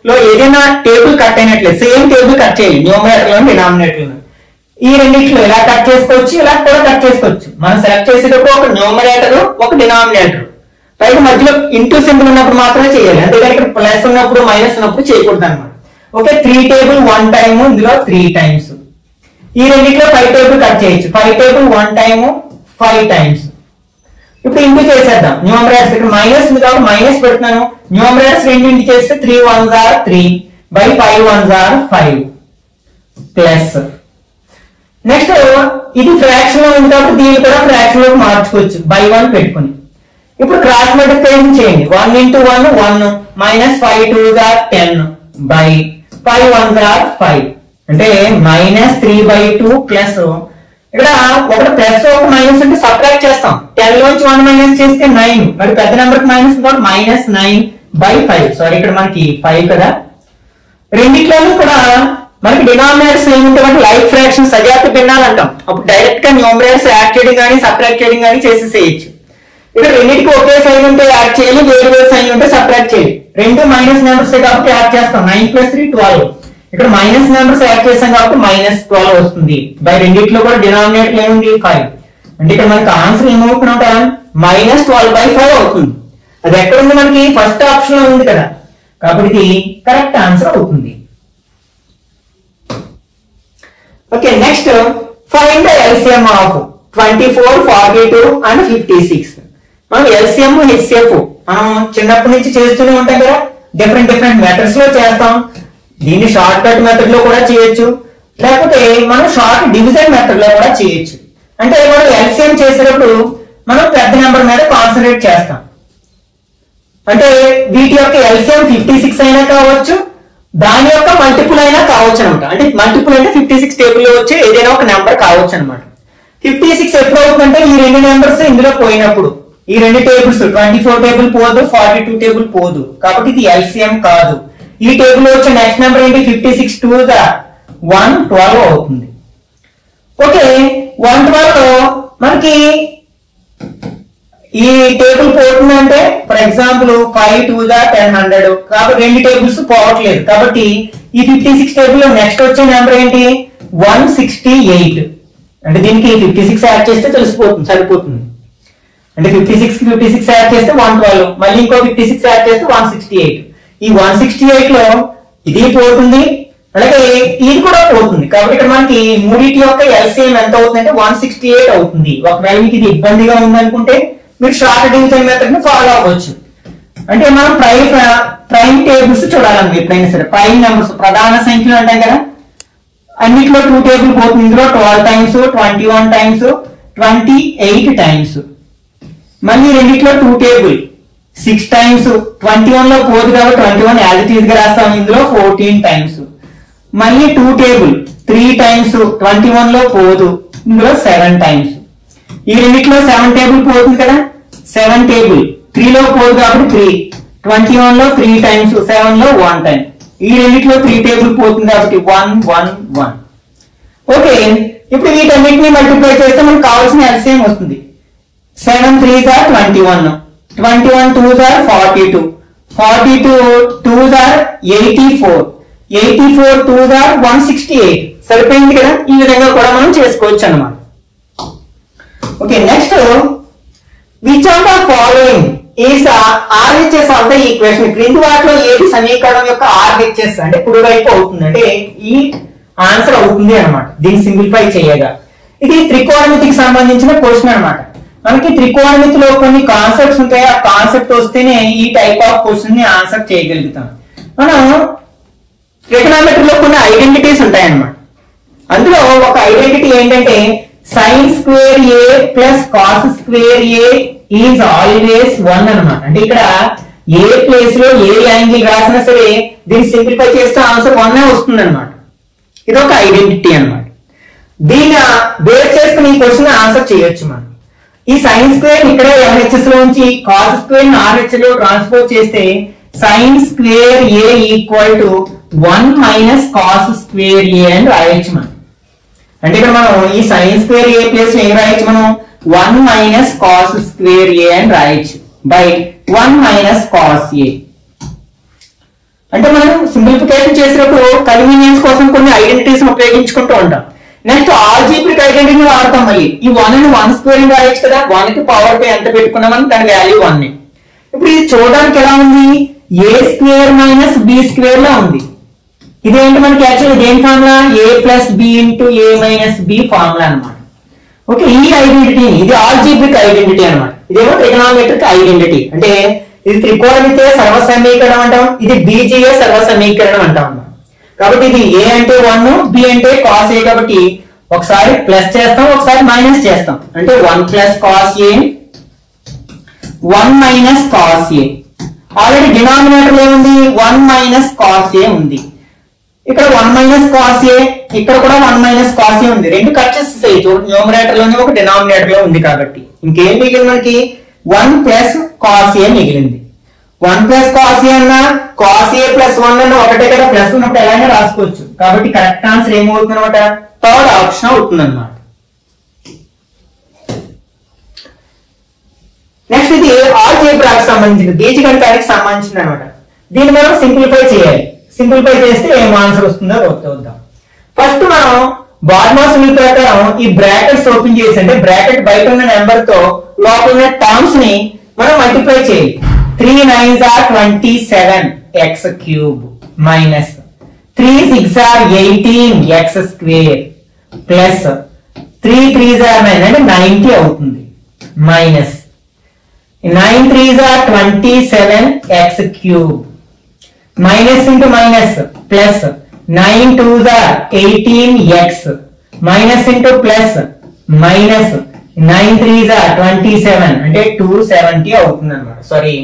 లో ఏదైనా టేబుల్ కట్ అయినట్లయితే సేమ్ టేబుల్ కట్ చేయాలి. న్యూమరేటర్ లోని డినామినేటర్ లో ఈ రెండిట్లో ఇలా కట్ చేసుకోవచ్చు, ఇలా కూడా కట్ చేసుకోవచ్చు. మనం సెలెక్ట్ చేసేటప్పుడు ఒక న్యూమరేటర్, ఒక డినామినేటర్, పైకి మధ్యలో ఇంటూ సింబల్ ఉన్నప్పుడు మాత్రమే చేయాలి. అంతేగాని ఇక్కడ ప్లస్ ఉన్నప్పుడు మైనస్ ఉన్నప్పుడు చేయకూడదు అనమాట. ఓకే, 3 టేబుల్ 1 టైమ్, ఇందులో 3 టైమ్స్. ఈ రెండిట్లో 5 టేబుల్ కట్ చేయొచ్చు. 5 టేబుల్ 1 టైమ్ 5 టైమ్స్. ఇప్పుడు ఇంటూ చేసేద్దాం. న్యూమరేటర్స్ ఇక్కడ మైనస్ ఉంది కాబట్టి మైనస్ పెడుతున్నాను. న్యూమరేటర్స్ రెండు ఇంటూ చేస్తే 3 1s are 3 by 5 1s are 5 plus. Next ఇది ఫ్రాక్షన్ లో ఉంది కాబట్టి దీన్ని కూడా ఫ్రాక్షన్ లోకి మార్చుకోవచ్చు బై 1 పెట్టుకుని. ఇప్పుడు క్రాస్ మల్టిప్లికేషన్ చేయండి. 1 × 1 1 -5 2s are 10 by 5 1s are 5 అంటే -3/2 ప్లస్. ఇక్కడ ఒకటి ప్లస్ ఒక మైనస్ అంటే సబ్ట్రాక్ట్ చేస్తాం. 10 లోంచి 1 మైనస్ చేస్తే 9, మరి పెద్ద నెంబర్ కి మైనస్ -9/5. సారీ, ఇక్కడ మనకి 5 కదా. రెండిట్లోనూ కూడా మనకి డినామినేటర్స్ ఏముంటాయంటే లైక్ ఫ్రాక్షన్స్ సజాతి భిన్నాలు అంటాం. అప్పుడు డైరెక్ట్ గా న్యూమరేటర్స్ యాడ్ చేయడం కానీ సబ్ట్రాక్ట్ చేయడం కానీ చేసేసేయచ్చు. ఇక్కడ రెండింటికి ఒకే సైన్ ఉంటే యాడ్ చేయాలి, వేరు వేరు సైన్ ఉంటే సబ్ట్రాక్ట్ చేయాలి. రెండు మైనస్ నెంబర్స్ కాబట్టి యాడ్ చేస్తాం. 9 + 3 12. ఇక్కడ మైనస్ నెంబర్స్ యాడ్ చేస్తాం కాబట్టి -12 వస్తుంది. బై రెండిట్లో కూడా డినామినేటర్ ఏముంది 5. అంటే ఇక్కడ మనకి ఆన్సర్ ఏమవుతుందంట -12/5 అవుతుంది. అది ఎక్కడ ఉంది మనకి ఫస్ట్ ఆప్షన్ లో ఉంది కదా, కాబట్టి ఇది కరెక్ట్ ఆన్సర్ అవుతుంది. Okay, next find the LCM of 24, 42 and 56. మనం ఎల్సిఎం హెచ్సిఎఫ్ మనం చిన్నప్పటి నుంచి చేస్తూనే ఉంటాం కదా, డిఫరెంట్ మెథడ్స్ లో చేస్తాం. దీన్ని షార్ట్ కట్ మెథడ్ లో కూడా చేయొచ్చు, లేకపోతే మనం షార్ట్ డివిజన్ మెథడ్ లో కూడా చేయొచ్చు. అంటే మనం ఎల్సిఎం చేసేటప్పుడు మనం పెద్ద నెంబర్ మీద కాన్సన్ట్రేట్ చేస్తాం. అంటే వీటి యొక్క ఎల్సిఎం 56 అయినా కావచ్చు, దాని యొక్క మల్టిపుల్ అయినా కావచ్చు అనమాట. అంటే మల్టిపుల్ అంటే 56 టేబుల్ లో వచ్చే ఏదైనా ఒక నెంబర్ కావచ్చు అనమాట. 56 ఎప్పుడు అవుతుందంటే ఈ రెండు నెంబర్స్ ఇందులో పోయినప్పుడు. ఈ రెండు టేబుల్స్ 24 టేబుల్ పోదు, 42 టేబుల్ పోదు, కాబట్టి ఇది ఎల్సిఎం కాదు. ఈ టేబుల్ లో వచ్చే నెక్స్ట్ నెంబర్ ఏంటి 56 2 గా 112 అవుతుంది. ఓకే, 112 లో మనకి ఈ టేబుల్ పోతుందంటే ఫర్ ఎగ్జాంపుల్ 5 2 గా 1000, కాబట్టి రెండు టేబుల్స్ పోవట్లేదు. కాబట్టి ఈ 56 టేబుల్ లో నెక్స్ట్ వచ్చే నెంబర్ ఏంటి 168. అంటే దీనికి 56 యాడ్ చేస్తే తెలిసిపోతుంది, సరిపోతుంది. అంటే 56 కి 56 యాడ్ చేస్తే 112, మళ్ళీ ఇంకో 56 యాడ్ చేస్తే 168. ఈ 168 లో ఇది పోతుంది, అలాగే ఇది కూడా పోతుంది. కాబట్టి ఇక్కడ మనకి మూడిటి యొక్క ఎల్సిఎం ఎంత అవుతుందంటే 168 అవుతుంది. ఒకవేళ మీకు ఇది ఇబ్బందిగా ఉందనుకుంటే మీరు షార్ట్ డివిజన్ మెథడ్ ని ఫాలో అవ్వచ్చు. అంటే మనం ప్రైమ్ టేబుల్స్ చూడాలండి ఎప్పుడైనా సరే. ప్రైమ్ నెంబర్స్ ప్రధాన సంఖ్యలు అంటాం కదా, అన్నిట్లో 2 టేబుల్ పోతుంది. ఇందులో 12 టైమ్స్, 21 టైమ్స్, 28 టైమ్స్. మళ్ళీ రెండిట్లో 2 టేబుల్ 6 టైమ్స్. 21 లో పోదు కాబట్టి 21 యాజ్ ఇట్ ఈజ్ గా రాస్తాం. ఇందులో 14 టైమ్స్. మళ్ళీ 2 టేబుల్ 3 టైమ్స్. 21 లో పోదు, ఇందులో 7 టైమ్స్. ఈ రెండిట్లో 7 టేబుల్ పోతుంది కదా, 7 టేబుల్ 3 లో పోదు కాబట్టి 3. 21 లో 3 టైమ్స్, 7 లో 1 టైం. ఈ రెండిట్లో 3 టేబుల్ పోతుంది కాబట్టి 1 1 1. ఓకే, ఇప్పుడు వీటన్నిటిని మల్టిప్లై చేస్తే మనకు కావాల్సిన ఎల్సిఎం వస్తుంది. 7 3s are 21, 21 2s are 42, 42 2s are 84, 84 2s are 168. సరిపోయింది కదా, ఈ విధంగా కూడా మనం చేసుకోవచ్చు అన్నమాట. Okay, next which of the following is RHS of the equation. క్రింది వాటిలో ఏది సమీకరణం యొక్క RHS అంటే కుడివైపు అవుతుంది, అంటే ఈ ఆన్సర్ అవుతుంది అన్నమాట. దీన్ని సింప్లిఫై చేయగా ఇది త్రికోణమితికి సంబంధించిన క్వశ్చన్ అన్నమాట. మనకి త్రికోణమితిలో కొన్ని కాన్సెప్ట్స్ ఉంటాయి, ఆ కాన్సెప్ట్ వస్తేనే ఈ టైప్ ఆఫ్ క్వశ్చన్ ని ఆన్సర్ చేయగలుగుతాం. మనం ట్రిగోనోమెట్రీలో కొన్ని ఐడెంటిటీస్ ఉంటాయి అన్నమాట. అందులో ఒక ఐడెంటిటీ ఏంటంటే sin square a plus cos square a is always 1 అన్నమాట. అంటే ఇక్కడ ఏ ప్లేస్ లో ఏ యాంగిల్ రాసినా సరే దీన్ని సింప్లిఫై చేస్తే ఆన్సర్ 1 వస్తుంది అనమాట. ఇది ఒక ఐడెంటిటీ అన్నమాట. దీన్ని బేస్ చేసుకుని ఈ క్వశ్చన్ ఆన్సర్ చేయొచ్చు మనం. ఈ సైన్ స్క్వేర్ ఇక్కడ LHS లో ఉంచి కాస్ స్క్వేర్ ని RHS లో ట్రాన్స్పోజ్ చేస్తే sin square a equal to 1 minus cos square a అని రాయొచ్చు మనం. అంటే ఇక్కడ మనం ఈ sin స్క్వేర్ a ప్లేస్ లో ఏం రాయొచ్చు మనం 1 మైనస్ కాస్ స్క్వేర్ a అని రాయొచ్చు బై 1 మైనస్ కాస్ a. అంటే మనం సింప్లిఫికేషన్ చేసినప్పుడు కన్వీనియన్స్ కోసం కొన్ని ఐడెంటిటీస్ ఉపయోగించుకుంటూ ఉంటాం. నెక్స్ట్ ఆల్జీబ్రిక్ ఐడెంటిటీ వాడతాం. మళ్ళీ ఈ 1 ని 1 స్క్వేర్ ని రాయొచ్చు కదా, 1 కి పవర్ పై ఎంత పెట్టుకున్నామని దాని వాల్యూ 1. ఇప్పుడు ఇది చూడడానికి ఎలా ఉంది, a square minus b square లా ఉంది. ఇదేంటి మనకి యాక్చువల్లీ దేని formula a plus b into a minus b formula అనమాట. ఓకే, ఈ ఐడెంటిటీ ఇది ఆల్జీబ్రిక్ ఐడెంటిటీ అనమాట. ఇదేమో ట్రిగోనోమెట్రిక్ ఐడెంటిటీ. అంటే ఇది త్రికోణమితి సర్వ సమీకరణం అంటాం, ఇది బీజీయ సర్వ సమీకరణం అంటాం అన్నమాట. కాబట్టి ఇది a అంటే 1, b అంటే cos a. కాబట్టి ఒకసారి ప్లస్ చేస్తాం, ఒకసారి మైనస్ చేస్తాం. అంటే 1 plus cos a, 1 minus cos a. Already denominator లో ఉంది 1 మైనస్ కాస్ a ఉంది. ఇక్కడ 1 మైనస్ కాస్ a, ఇక్కడ కూడా 1 మైనస్ కాస్ a ఉంది. రెండు కట్ చేస్తాయి, న్యూమరేటర్ లోనే ఒక డినామినేటర్ లో ఉంది. కాబట్టి ఇంకేం మిగిలింది మనకి 1 ప్లస్ కాస్ a మిగిలింది. 1 ప్లస్ కాస్ ఏ అన్నా కాస్ ఏ ప్లస్ 1 అన్న ఒకటే కదా, ప్లస్ ఉన్నప్పుడు ఎలాగైనా రాసుకోవచ్చు. కాబట్టి కరెక్ట్ ఆన్సర్ ఏమవుతుంది అనమాట, థర్డ్ ఆప్షన్ అవుతుంది అనమాట. నెక్స్ట్ ఇది ఆల్జీబ్రాకి సంబంధించింది, బీజగణితానికి సంబంధించింది అనమాట. దీన్ని మనం సింప్లిఫై చేయాలి. సింప్లిఫై చేస్తే ఏం ఆన్సర్ వస్తుందో చూద్దాం. ఫస్ట్ మనం బార్మాస్ రూల్ ప్రకారం ఈ బ్రాకెట్స్ ఓపెన్ చేసి, అంటే బ్రాకెట్ బయట ఉన్న నెంబర్ తో లోపల ఉన్న టర్మ్స్ ని మనం మల్టిప్లై చేయాలి. 3 9s are 27 x cube minus 3 6s are 18 x square plus 3 3s are 9 అంటే 90 అవుతుంది, minus 9 3s are 27 x cube minus into minus plus 9 2s are 18x minus into plus minus 9 3s are 27 అంటే 270 అవుతుంది అన్నమాట. Sorry,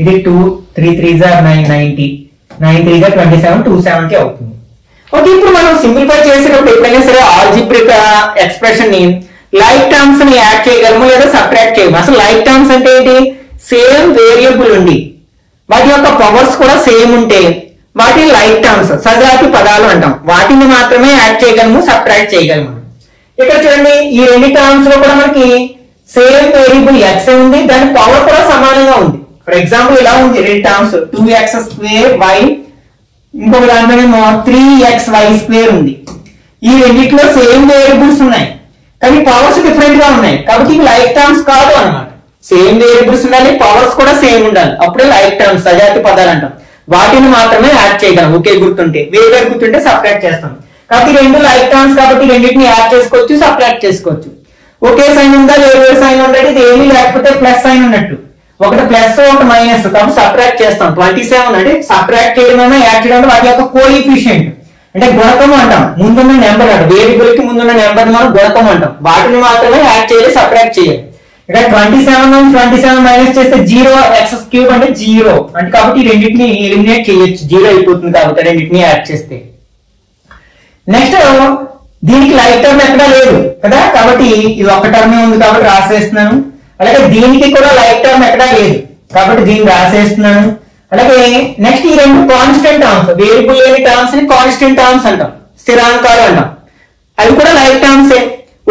ఇది 2 3 3s are 9 90 9 3s are 27 270 అవుతుంది. Okay, ఇప్పుడు మనం simplify చేసేటప్పుడు ఎప్పుడైనా సరే ఆల్జీబ్రిక్ ఎక్స్ప్రెషన్ ని లైక్ టర్మ్స్ ని యాడ్ చేయగలము లేదా సబ్ట్రాక్ట్ చేయము. అసలు లైక్ టర్మ్స్ అంటే ఏంటి, సేమ్ వేరియబుల్ ఉండి వాటి యొక్క పవర్స్ కూడా సేమ్ ఉంటే వాటిని లైక్ టర్మ్స్, సజాతి పదాలు అంటాం. వాటిని మాత్రమే యాడ్ చేయగలము, సబ్ట్రాక్ట్ చేయగలము. ఇక్కడ చూడండి, ఈ రెండు టర్మ్స్ లో కూడా మనకి సేమ్ వేరియబుల్ x ఉంది, దాని పవర్ కూడా సమానంగా ఉంది. ఫర్ ఎగ్జాంపుల్ ఇలా ఉంది రెండు టర్మ్స్ 2x స్క్వేర్ y, ఇంకొక దాంట్లోనేమో 3xy స్క్వేర్ ఉంది. ఈ రెండిట్లో సేమ్ వేరియబుల్స్ ఉన్నాయి కానీ పవర్స్ డిఫరెంట్ గా ఉన్నాయి, కాబట్టి ఇవి లైక్ టర్మ్స్ కాదు అన్నమాట. సేమ్ వేరియబుల్స్ ఉండాలి, పవర్స్ కూడా సేమ్ ఉండాలి, అప్పుడే లైక్ టర్మ్స్ సజాతి పదాలు అంటాం. వాటిని మాత్రమే యాడ్ చేయగలం. ఒకే గుర్తుంటే, వేరే గుర్తుంటే సబ్ట్రాక్ట్ చేస్తాం. కాబట్టి రెండు లైక్ టర్మ్స్ కాబట్టి రెండింటిని యాడ్ చేసుకోవచ్చు, సబ్ట్రాక్ట్ చేసుకోవచ్చు. ఒకే సైన్ ఉందా, వేరే సైన్ ఉందంటే ఇది ఏమీ లేకపోతే ప్లస్ సైన్ ఉన్నట్టు. ఒకటి ప్లస్ ఒకటి మైనస్, కాబట్టి సబ్ట్రాక్ట్ చేస్తాం. 27 అంటే సబ్ట్రాక్ట్ చేయడం యాడ్ చేయడం వాటి యొక్క కోఎఫిషియంట్ అంటే గుణకం అంటాం. ముందున్న నెంబర్ అంటే వేరియబుల్ కి ముందున్న నెంబర్ మనం గుణకం అంటాం. వాటిని మాత్రమే యాడ్ చేయాలి, సబ్ట్రాక్ట్ చేయాలి. ఇక్కడ 27 మైనస్ చేస్తే 0 x క్యూబ్ అంటే 0 అంటే, కాబట్టి ఈ రెండింటిని ఎలిమినేట్ చేయొచ్చు, 0 అయిపోతుంది కాబట్టి రెండింటిని యాడ్ చేస్తే. నెక్స్ట్ దీనికి లైక్ టర్మ్ ఎక్కడా లేదు కదా, కాబట్టి ఇది ఒక టర్మ్ ఉంది కాబట్టి రాసేస్తున్నాను. అలాగే దీనికి కూడా లైక్ టర్మ్ ఎక్కడా లేదు కాబట్టి దీన్ని రాసేస్తున్నాను. అలాగే నెక్స్ట్ ఈ రెండు కాన్స్టెంట్ టర్మ్స్, వేరియబుల్ లేని టర్మ్స్ ని కాన్స్టెంట్ టర్మ్స్ అంటాం, స్థిరాంకాలు అంటాం. అవి కూడా లైక్ టర్మ్స్,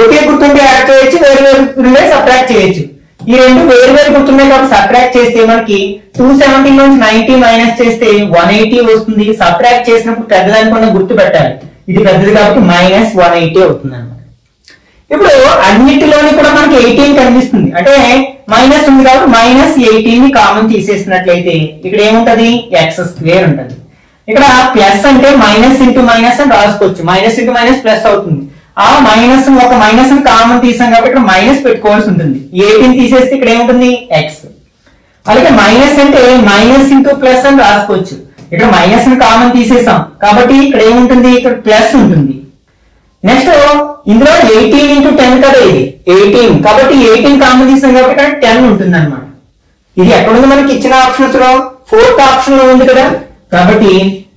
ఒకే గుర్తుంటే యాడ్ చేయొచ్చు, వేరు వేరు గుర్తుంటే సబ్ట్రాక్ట్ చేయొచ్చు. ఈ రెండు వేరు వేరు గుర్తున్నాయి కాబట్టి సబ్ట్రాక్ట్ చేస్తే మనకి 270 నుంచి 90 మైనస్ చేస్తే 180 వస్తుంది. సబ్ట్రాక్ట్ చేసినప్పుడు పెద్దదానికన్నా గుర్తు పెట్టాలి, ఇది పెద్దది కాబట్టి మైనస్ 180 అవుతుంది అన్నమాట. ఇప్పుడు అన్నిటిలోని కూడా మనకి 18 కనిపిస్తుంది, అంటే మైనస్ ఉంది కాబట్టి మైనస్ 18 ని కామన్ తీసేసినట్లయితే ఇక్కడ ఏముంటది, ఎక్స్ స్క్వేర్ ఉంటది. ఇక్కడ ప్లస్ అంటే మైనస్ ఇంటూ మైనస్ అని రాసుకోవచ్చు, మైనస్ ఇంటూ మైనస్ ప్లస్ అవుతుంది. ఆ మైనస్ ఒక మైనస్ కామన్ తీసాం కాబట్టి ఇక్కడ మైనస్ పెట్టుకోవాల్సి ఉంటుంది. 18 తీసేస్తే ఇక్కడ ఏముంటుంది, ఎక్స్. అలాగే మైనస్ అంటే మైనస్ ఇంటూ ప్లస్ అని రాసుకోవచ్చు. ఇక్కడ మైనస్ కామన్ తీసేసాం కాబట్టి ఇక్కడ ఏముంటుంది, ఇక్కడ ప్లస్ ఉంటుంది. నెక్స్ట్ ఇందులో 18 ఇంటూ 10 కదా, ఇది 18 కాబట్టి 18 కామన్ తీసాం కాబట్టి ఇక్కడ 10 ఉంటుంది అనమాట. ఇది ఎక్కడుంది మనకి ఇచ్చిన ఆప్షన్స్ లో, 4th ఆప్షన్ లో ఉంది కదా, కాబట్టి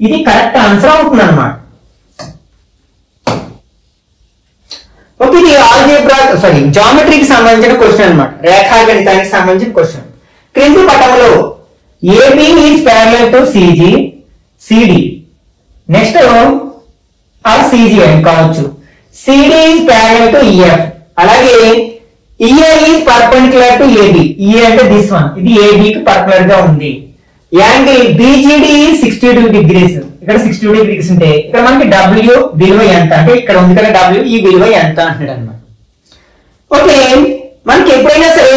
ఇది కరెక్ట్ ఆన్సర్ అవుతుంది అనమాట. ఓకే, ఇది ఆల్జీబ్రా జామెట్రీకి సంబంధించిన క్వశ్చన్ అన్నమాట, రేఖాగణితానికి సంబంధించిన క్వశ్చన్. క్రింది పటంలో AB is parallel to CG, CD. Next CG అని కావచ్చు. CD is parallel to EF. అలాగే EA is perpendicular to AB. EA అంటే this one, ఇది AB కి పర్పెండిక్యులర్ గా ఉంది. Angle BGD is 62 degrees. ఇక్కడ 62 degrees ఉంటే ఇక్కడ మనకి W విలువ ఎంత అంటే ఇక్కడ ఉంది కదా W, ఈ విలువ ఎంత అంటాడు అన్నమాట. ఓకే, మనకి ఎప్పుడైనా సరే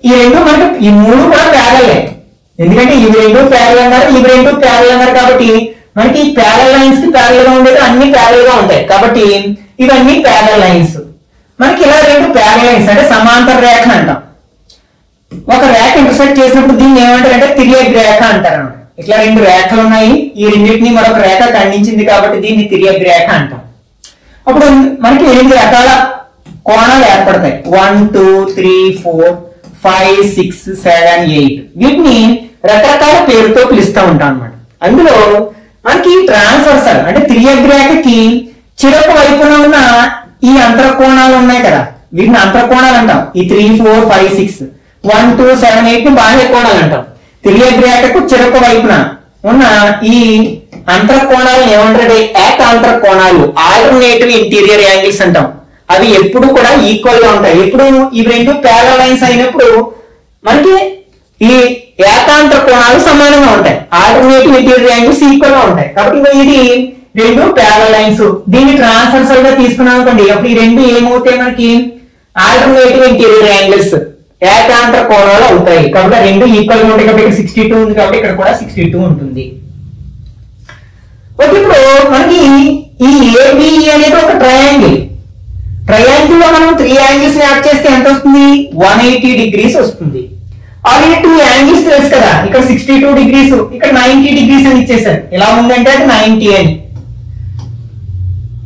ఈ రెండు మనకి ఈ మూడు కూడా ప్యారలల్, ఎందుకంటే ఇవి రెండు ప్యారలల్ అన్నారు, ఇవి రెండు ప్యారలల్ అన్నారు కాబట్టి మనకి ప్యారలల్ లైన్స్ కి ప్యారలల్ గా ఉండేది అన్ని ప్యారలల్ గా ఉంటాయి కాబట్టి ఇవన్నీ ప్యారలల్ లైన్స్. మనకి ఇలా రెండు ప్యారలల్ లైన్స్ అంటే సమాంతర రేఖ అంటాం. ఒక రేఖ ఇంటర్సెక్ట్ చేసినప్పుడు దీన్ని ఏమంటారంటే తిర్యక్ రేఖ అంటారు అన్నమాట. ఇట్లా రెండు రేఖలు ఉన్నాయి, ఈ రెండింటిని మరొక రేఖ ఖండించింది కాబట్టి దీన్ని తిర్యక్ రేఖ అంటాం. అప్పుడు మనకి 8 రకాల కోణాలు ఏర్పడతాయి, 1 2 3 4 5 6 7 8. వీటిని రకరకాల పేరుతో పిలుస్తూ ఉంటాం అన్నమాట. అందులో మనకి ట్రాన్స్వర్సల్ అంటే తిర్యక్ రేఖకి చిరొక వైపున ఉన్న ఈ అంతర కోణాలు ఉన్నాయి కదా, వీటిని అంతర కోణాలు అంటాం. ఈ 3 4 5 6 1 2 7 8 ని బాహ్య కోణాలు అంటాం. తిరియక్ రేఖకు చెరొక వైపున ఉన్న ఈ అంతర కోణాలు ఏమంటారు? ఏకాంతర కోణాలు, ఆల్టర్నేటివ్ ఇంటీరియర్ యాంగిల్స్ అంటాం. అవి ఎప్పుడు కూడా ఈక్వల్ గా ఉంటాయి. ఎప్పుడు ఇవి రెండు ప్యారలల్ లైన్స్ అయినప్పుడు మనకి ఈ ఏకాంతర కోణాలు సమానంగా ఉంటాయి. ఆల్టర్నేటివ్ ఇంటీరియర్ యాంగిల్స్ ఈక్వల్ గా ఉంటాయి. కాబట్టి ఇది రెండు ప్యారలల్ లైన్స్. దీన్ని ట్రాన్స్వర్సల్ గా తీసుకున్నాం అనుకోండి, అప్పుడు ఈ రెండు ఏమవుతాయి? మనకి ఆల్టర్నేటివ్ ఇంటీరియర్ యాంగిల్స్, ఏకాంతర కోణాలు అవుతాయి. కాబట్టి రెండు ఈక్వల్ గా ఉంటాయి. కాబట్టి ఇక్కడ 62 ఉంది, కాబట్టి ఇక్కడ కూడా 62 ఉంటుంది. ఓకే, ఇప్పుడు మనకి ఈ ఏబిఈ అనేది ఒక ట్రయాంగిల్. ట్రయాంగిల్ లో మనం 3 యాంగిల్స్ ని యాడ్ చేస్తే ఎంత వస్తుంది? 180 degrees వస్తుంది. ఆల్రెడీ 2 యాంగిల్స్ తెలుసు కదా, ఇక్కడ 62 degrees, ఇక్కడ 90 degrees అని ఇచ్చేసారు. ఎలా ఉందంటే అది 90 అని.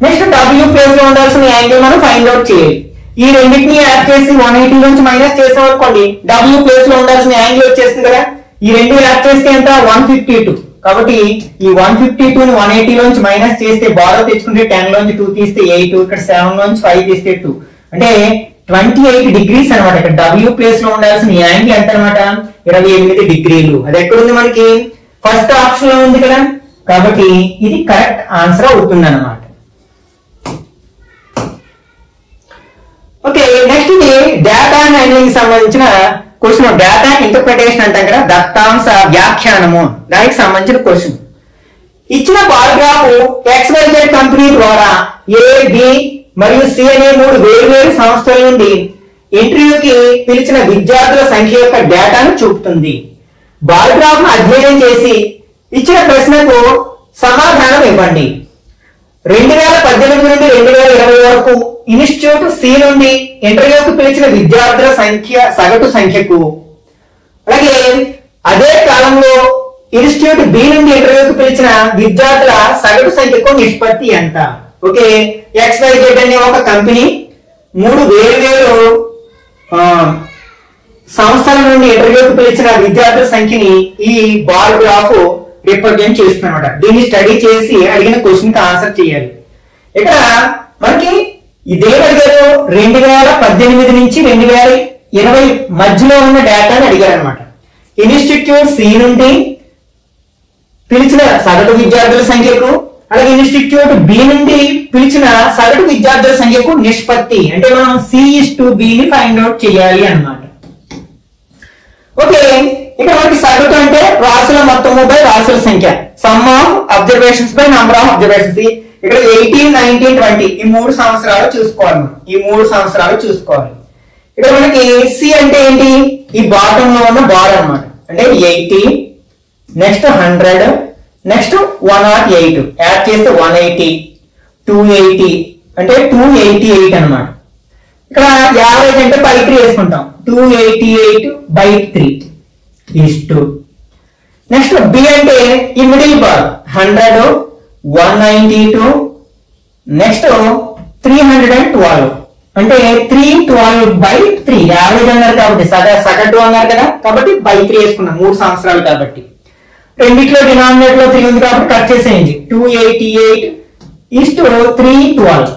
నెక్స్ట్ W ప్లేస్ లో ఉండాల్సిన యాంగిల్ మనం ఫైండ్ అవుట్ చేయాలి. ఈ రెండింటిని యాడ్ చేసి 180 నుంచి మైనస్ చేసాం అనుకోండి, W ప్లేస్ లో ఉండాల్సిన యాంగిల్ వచ్చేస్తుంది కదా. ఈ రెండు యాడ్ చేస్తే ఎంత? 152. కాబట్టి ఈ 152 ని 180 లోంచి మైనస్ చేస్తే, బారో తెచ్చుకుంటే 10 లోంచి 2 తీస్తే 8, ఇక్కడ 7 లోంచి 5 తీస్తే 2, అంటే 28 degrees అనమాట. ఇక్కడ W ప్లేస్ లో ఉండాల్సిన యాంగిల్ ఎంత అనమాట? 28 degrees. అది ఎక్కడుంది? మనకి ఫస్ట్ ఆప్షన్ లో ఉంది కదా. కాబట్టి ఇది కరెక్ట్ ఆన్సర్ అవుతుంది అనమాట. ఓకే, నెక్స్ట్ ఇది డేటా హ్యాండ్లింగ్ సంబంధించిన క్వశ్చన్. డేటా ఇంటర్ప్రిటేషన్ అంటాం కదా, దత్తాంశ వ్యాఖ్యానము, దానికి సంబంధించిన క్వశ్చన్. ఇచ్చిన పారాగ్రాఫ్ XYZ కంపెనీ ద్వారా A, B మరియు C అనే 3 వేర్వేరు సంస్థల నుండి ఇంటర్వ్యూకి పిలిచిన విద్యార్థుల సంఖ్య యొక్క డేటాను చూపుతుంది. పారాగ్రాఫ్ ను అధ్యయనం చేసి ఇచ్చిన ప్రశ్నకు సమాధానం ఇవ్వండి. 2018 నుండి 2020 వరకు ఇన్స్టిట్యూట్ సి నుండి ఇంటర్వ్యూకి పిలిచిన విద్యార్థుల సంఖ్య సగటు సంఖ్యకు, అలాగే అదే కాలంలో ఇన్స్టిట్యూట్ బి నుండి ఇంటర్వ్యూకి పిలిచిన విద్యార్థుల సగటు సంఖ్యకు నిష్పత్తి ఎంత? ఓకే, XYZ అనే ఒక కంపెనీ 3 వేర్వేరు సంస్థల నుండి ఇంటర్వ్యూకి పిలిచిన విద్యార్థుల సంఖ్యని ఈ బార్ గ్రాఫ్ రిప్రజెంట్ చేస్తుంది అనమాట. దీన్ని స్టడీ చేసి అడిగిన క్వశ్చన్ కి ఆన్సర్ చేయాలి. ఇక్కడ మనకి ఇదే అడిగారు, 2018 నుంచి 2020 మధ్యలో ఉన్న డేటాని అడిగారు అనమాట. ఇన్స్టిట్యూట్ సి నుండి పిలిచిన సగటు విద్యార్థుల సంఖ్యకు, అలాగే ఇన్స్టిట్యూట్ బి నుండి పిలిచిన సగటు విద్యార్థుల సంఖ్యకు నిష్పత్తి, అంటే మనం C/B ని ఫైండ్ అవుట్ చేయాలి అన్నమాట. ఓకే, ఇక్కడ మనకి సగటు అంటే రాసుల మొత్తము బై రాసుల సంఖ్య, some of observations by number of observations. ఇక్కడ 18, 19, 20 ఈ 3 సంవత్సరాలు చూసుకోవాలి. ఈ 3 సంవత్సరాలు చూసుకోవాలి. ఇక్కడ మనకి సి అంటే ఏంటి? ఈ బాటమ్ లో ఉన్న బార్ అన్నమాట. అంటే 80, నెక్స్ట్ 100, నెక్స్ట్ 108 యాడ్ చేస్తే 180, 280 అంటే 288 అన్నమాట. ఇక్కడ యావరేజ్ అంటే బై 3 వేసుకుంటాం. 288/3 is 2. నెక్స్ట్ బి అంటే ఈ మిడిల్ బార్ 100, 192, నెక్స్ట్ 312 అంటే 312/3 యావరేజ్ అన్నారు కాబట్టి సగటు అన్నారు కదా, కాబట్టి బై 3 వేసుకున్నాం 3 సంవత్సరాలు కాబట్టి. రెండిట్లో డినామినేటర్ లో 3 ఉంది కాబట్టి కట్ చేసేయండి. 288/312.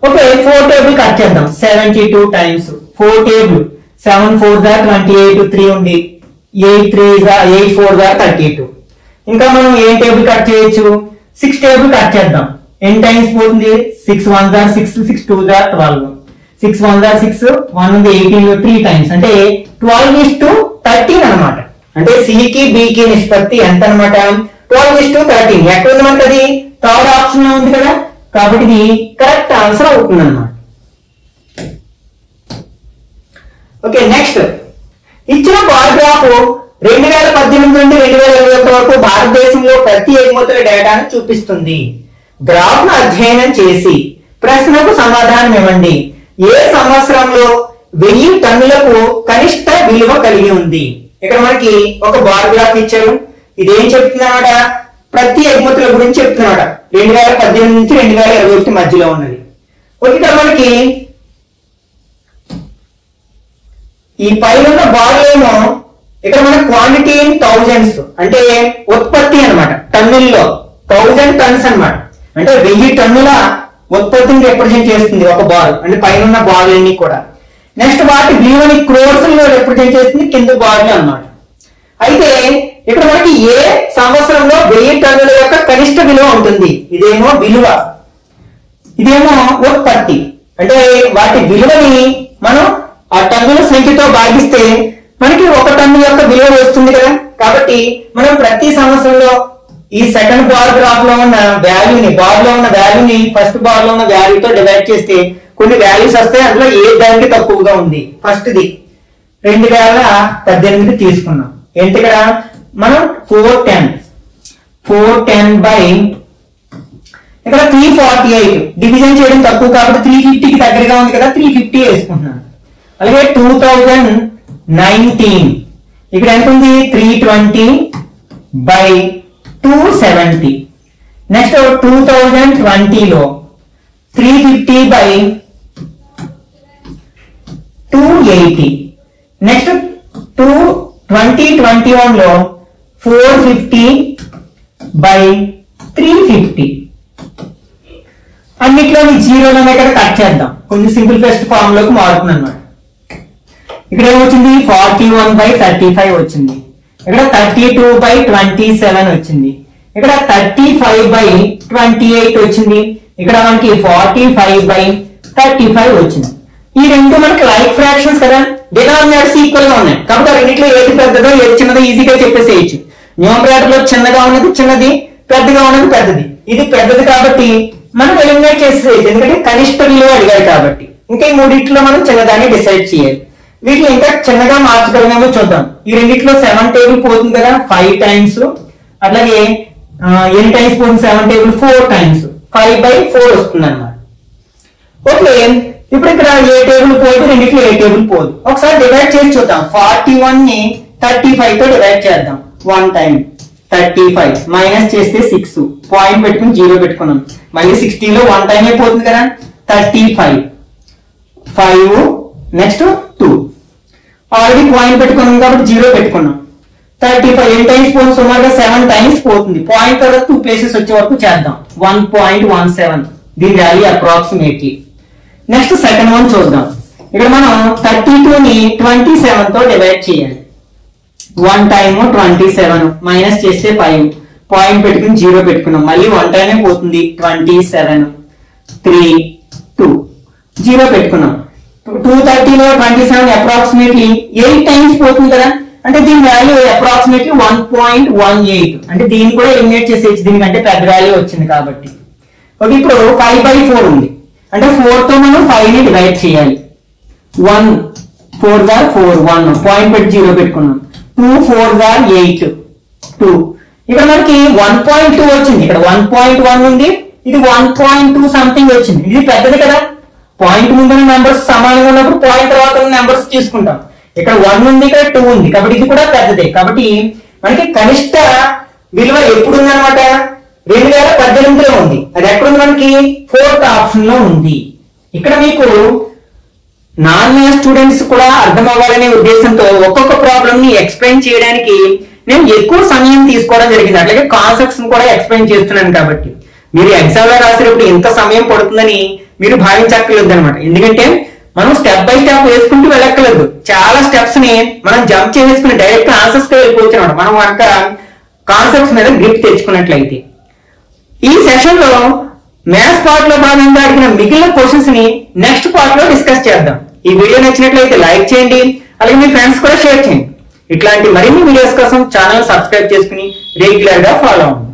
ఓకే, 4 టేబుల్ కట్ చేద్దాం. 72 times 4 టేబుల్ 7 4 28, 3 ఉంది, 8 3 8 4 32. ఇంకా మనం ఏ టేబుల్ కట్ చేయొచ్చు? 6 టేబుల్ కట్ చేద్దాం. ఎన్ని టైమ్స్ పోతుంది? 6 1 6, 6 2 12, 6 1 6, 1 ఉంది 18 లో 3 టైమ్స్ అంటే 12:13 అన్నమాట. అంటే సి కి బి కి నిష్పత్తి ఎంత అన్నమాట? 12:13. ఎక్కడ ఉంది మనకి? అది థర్డ్ ఆప్షన్ లో ఉంది కదా, కాబట్టి ఇది కరెక్ట్ ఆన్సర్ అవుతుంది అన్నమాట. ఓకే, నెక్స్ట్ ఇచ్చిన పారాగ్రాఫ్ 2018 నుండి 2021 వరకు భారతదేశంలో ప్రతి ఎగుమతుల డేటాను చూపిస్తుంది. గ్రాఫ్ ను అధ్యయనం చేసి ప్రశ్నకు సమాధానం ఇవ్వండి. ఏ సంవత్సరంలో 1000 టన్నులకు కనిష్ట విలువ కలిగి ఉంది? ఇక్కడ మనకి ఒక బార్ గ్రాఫ్ ఇచ్చారు. ఇదేం చెప్తుందన్నమాట? ప్రతి ఎగుమతుల గురించి చెప్తున్నమాట. 2018 నుంచి 2021 మధ్యలో ఉన్నది. ఇక్కడ మనకి ఈ పైన బార్ ఏమో ఇక్కడ మన క్వాంటిటీ ఇన్ థౌజండ్స్ అంటే ఉత్పత్తి అన్నమాట. టన్నుల్లో 1000 టన్స్ అన్నమాట. అంటే 1000 టన్నుల ఉత్పత్తిని రిప్రజెంట్ చేస్తుంది ఒక బార్. అంటే పైన ఉన్న బార్లన్నీ కూడా. నెక్స్ట్ వాటి విలువని క్రోర్స్ లో రిప్రజెంట్ చేస్తుంది కింద బార్లు అన్నమాట. అయితే ఇక్కడ మనకి ఏ సంవత్సరంలో 1000 టన్నుల యొక్క కనిష్ట విలువ ఉంటుంది. ఇదేమో విలువ, ఇదేమో ఉత్పత్తి. అంటే వాటి విలువని మనం ఆ టన్నుల సంఖ్యతో భాగిస్తే మనకి 1 టన్ను యొక్క విలువ వస్తుంది కదా. కాబట్టి మనం ప్రతి సంవత్సరంలో ఈ సెకండ్ బార్ గ్రాఫ్ లో ఉన్న వాల్యూని, బార్ లో ఉన్న వాల్యూని ఫస్ట్ బార్ లో ఉన్న వాల్యూతో డివైడ్ చేస్తే కొన్ని వాల్యూస్ వస్తాయి. అందులో ఏ దానికి తక్కువగా ఉంది. ఫస్ట్ది 2018 తీసుకున్నాం. ఏంటి ఇక్కడ మనం 410 బై ఇక్కడ 348 డివిజన్ చేయడం తక్కువ కాబట్టి 350కి దగ్గరగా ఉంది కదా, 350 వేసుకుంటున్నాను. అలాగే 2019 ఇక్కడ ఎంత ఉంది, 320 బై 270. నెక్స్ట్ 2020 లో 350 బై 280. నెక్స్ట్ 2021 లో 450 బై 350. అన్నిట్లోని జీరోలోనే ఇక్కడ కట్ చేద్దాం, కొంచెం సింప్లిఫైస్ట్ ఫార్మ్ లోకి మారుతుంది అన్నమాట. ఇక్కడ ఏమొచ్చింది, 41 బై 35 వచ్చింది. ఇక్కడ 32 బై 27 వచ్చింది. ఇక్కడ 35 బై 28 వచ్చింది. ఇక్కడ మనకి 45 బై 35 వచ్చింది. ఈ రెండు మనకి లైక్ ఫ్రాక్షన్స్ కదా, డినామినేటర్స్ ఈక్వల్ గా ఉన్నాయి కాబట్టి ఆ రెండిట్లో ఏది పెద్దదో ఏది చిన్నదో ఈజీగా చెప్పేసేయచ్చు. న్యూమరేటర్ లో చిన్నగా ఉన్నది చిన్నది, పెద్దగా ఉన్నది పెద్దది. ఇది పెద్దది కాబట్టి మనం ఎలిమినేట్ చేసేయచ్చు, ఎందుకంటే కనిష్ట విలువ అడిగారు కాబట్టి. ఇంకా ఈ మూడిట్లో మనం చిన్నదాన్ని డిసైడ్ చేయాలి. వీటిని ఇంకా చిన్నగా మార్చగలమేమో చూద్దాం. ఈ రెండిట్లో 7 టేబుల్ పోతుంది కదా 5 టైమ్స్. అట్లాగే ఎన్ని టైమ్స్ పోతుంది 7 టేబుల్ 4 టైమ్స్, 5 బై 4 వస్తుంది అన్నమాట. ఓకే, ఇప్పుడు ఇక్కడ ఏ టేబుల్ పోదు, రెండిట్లో ఏ టేబుల్ పోదు. ఒకసారి డివైడ్ చేసి చూద్దాం. 41 ని 35 తో డివైడ్ చేద్దాం. 1 టైం 35 మైనస్ చేస్తే 6, పాయింట్ పెట్టుకుని 0 పెట్టుకున్నాం. మళ్ళీ 60 లో 1 టైం అయిపోతుంది కదా, 35 5 నెక్స్ట్ 2 ఆల్రెడీ పాయింట్ పెట్టుకున్నాం కాబట్టి 0 పెట్టుకున్నాం. 35 ఎన్ని టైమ్స్ పోతుంది, సుమారుగా 7 టైమ్స్ పోతుంది. పాయింట్ తర్వాత 2 ప్లేసెస్ వచ్చే వరకు చేద్దాం. 1.17 దీని value approximately. Next second one చూద్దాం. ఇక్కడ మనం 32 ని 27 తో డివైడ్ చేయాలి. 1 టైమ్ 27 మైనస్ చేస్తే 5, పాయింట్ పెట్టుకుని 0 పెట్టుకున్నాం. మళ్ళీ 1 టైమే పోతుంది. 27 3 2 0 పెట్టుకున్నాం. 230 లో 27 అప్రాక్సిమేట్లీ 8 టైమ్స్ పోతుంది కదా, అంటే దీని వాల్యూ అప్రాక్సిమేట్లీ 1.18. అంటే దీన్ని కూడా ఎలిమినేట్ చేసేయచ్చు, దీనికంటే పెద్ద వాల్యూ వచ్చింది కాబట్టి. ఓకే, ఇప్పుడు 5 బై 4 ఉంది. అంటే 4 తో మనం 5 ని డివైడ్ చేయాలి. 1 4 గా 4 1 పాయింట్ పెట్టి 0 పెట్టుకున్నాం. 2 4 గా 8 2. ఇక్కడ మనకి 1.2 వచ్చింది. ఇక్కడ 1.1 ఉంది, ఇది 1.2 సంథింగ్ వచ్చింది. ఇది పెద్దది కదా, పాయింట్ ముందున్న నెంబర్స్ సమానంగా ఉన్నప్పుడు పాయింట్ తర్వాత ఉన్న నెంబర్స్ తీసుకుంటాం. ఇక్కడ 1 ఉంది, ఇక్కడ 2 ఉంది కాబట్టి ఇది కూడా పెద్దదే. కాబట్టి మనకి కనిష్ట విలువ ఎప్పుడు ఉంది అనమాట, 2018లో ఉంది. అది ఎక్కడుంది, మనకి 4th ఆప్షన్ లో ఉంది. ఇక్కడ మీకు నాన్ మ్యాథ్స్ స్టూడెంట్స్ కూడా అర్థం అవ్వాలనే ఉద్దేశంతో ఒక్కొక్క ప్రాబ్లం ని ఎక్స్ప్లెయిన్ చేయడానికి నేను ఎక్కువ సమయం తీసుకోవడం జరిగింది. అట్లాగే కాన్సెప్ట్స్ కూడా ఎక్స్ప్లెయిన్ చేస్తున్నాను కాబట్టి మీరు ఎగ్జామ్ లో రాసేటప్పుడు ఇంత సమయం పడుతుందని మీరు భావించక్కర్లేదు అనమాట. ఎందుకంటే మనం స్టెప్ బై స్టెప్ వేసుకుంటూ వెళ్ళక్కర్లేదు. చాలా స్టెప్స్ ని మనం జంప్ చేసుకుని డైరెక్ట్ ఆన్సర్స్ తో వెళ్ళిపోవచ్చు అనమాట. మనం కనుక కాన్సెప్ట్స్ మీద గ్రిప్ తెచ్చుకున్నట్లయితే. ఈ సెషన్ లో మ్యాథ్స్ పార్ట్ లో భాగంగా అడిగిన మిగిలిన క్వశ్చన్స్ ని నెక్స్ట్ పార్ట్ లో డిస్కస్ చేద్దాం. ఈ వీడియో నచ్చినట్లయితే లైక్ చేయండి, అలాగే మీ ఫ్రెండ్స్ కూడా షేర్ చేయండి. ఇట్లాంటి మరిన్ని వీడియోస్ కోసం ఛానల్ సబ్స్క్రైబ్ చేసుకుని రెగ్యులర్ గా ఫాలో అవ్వండి.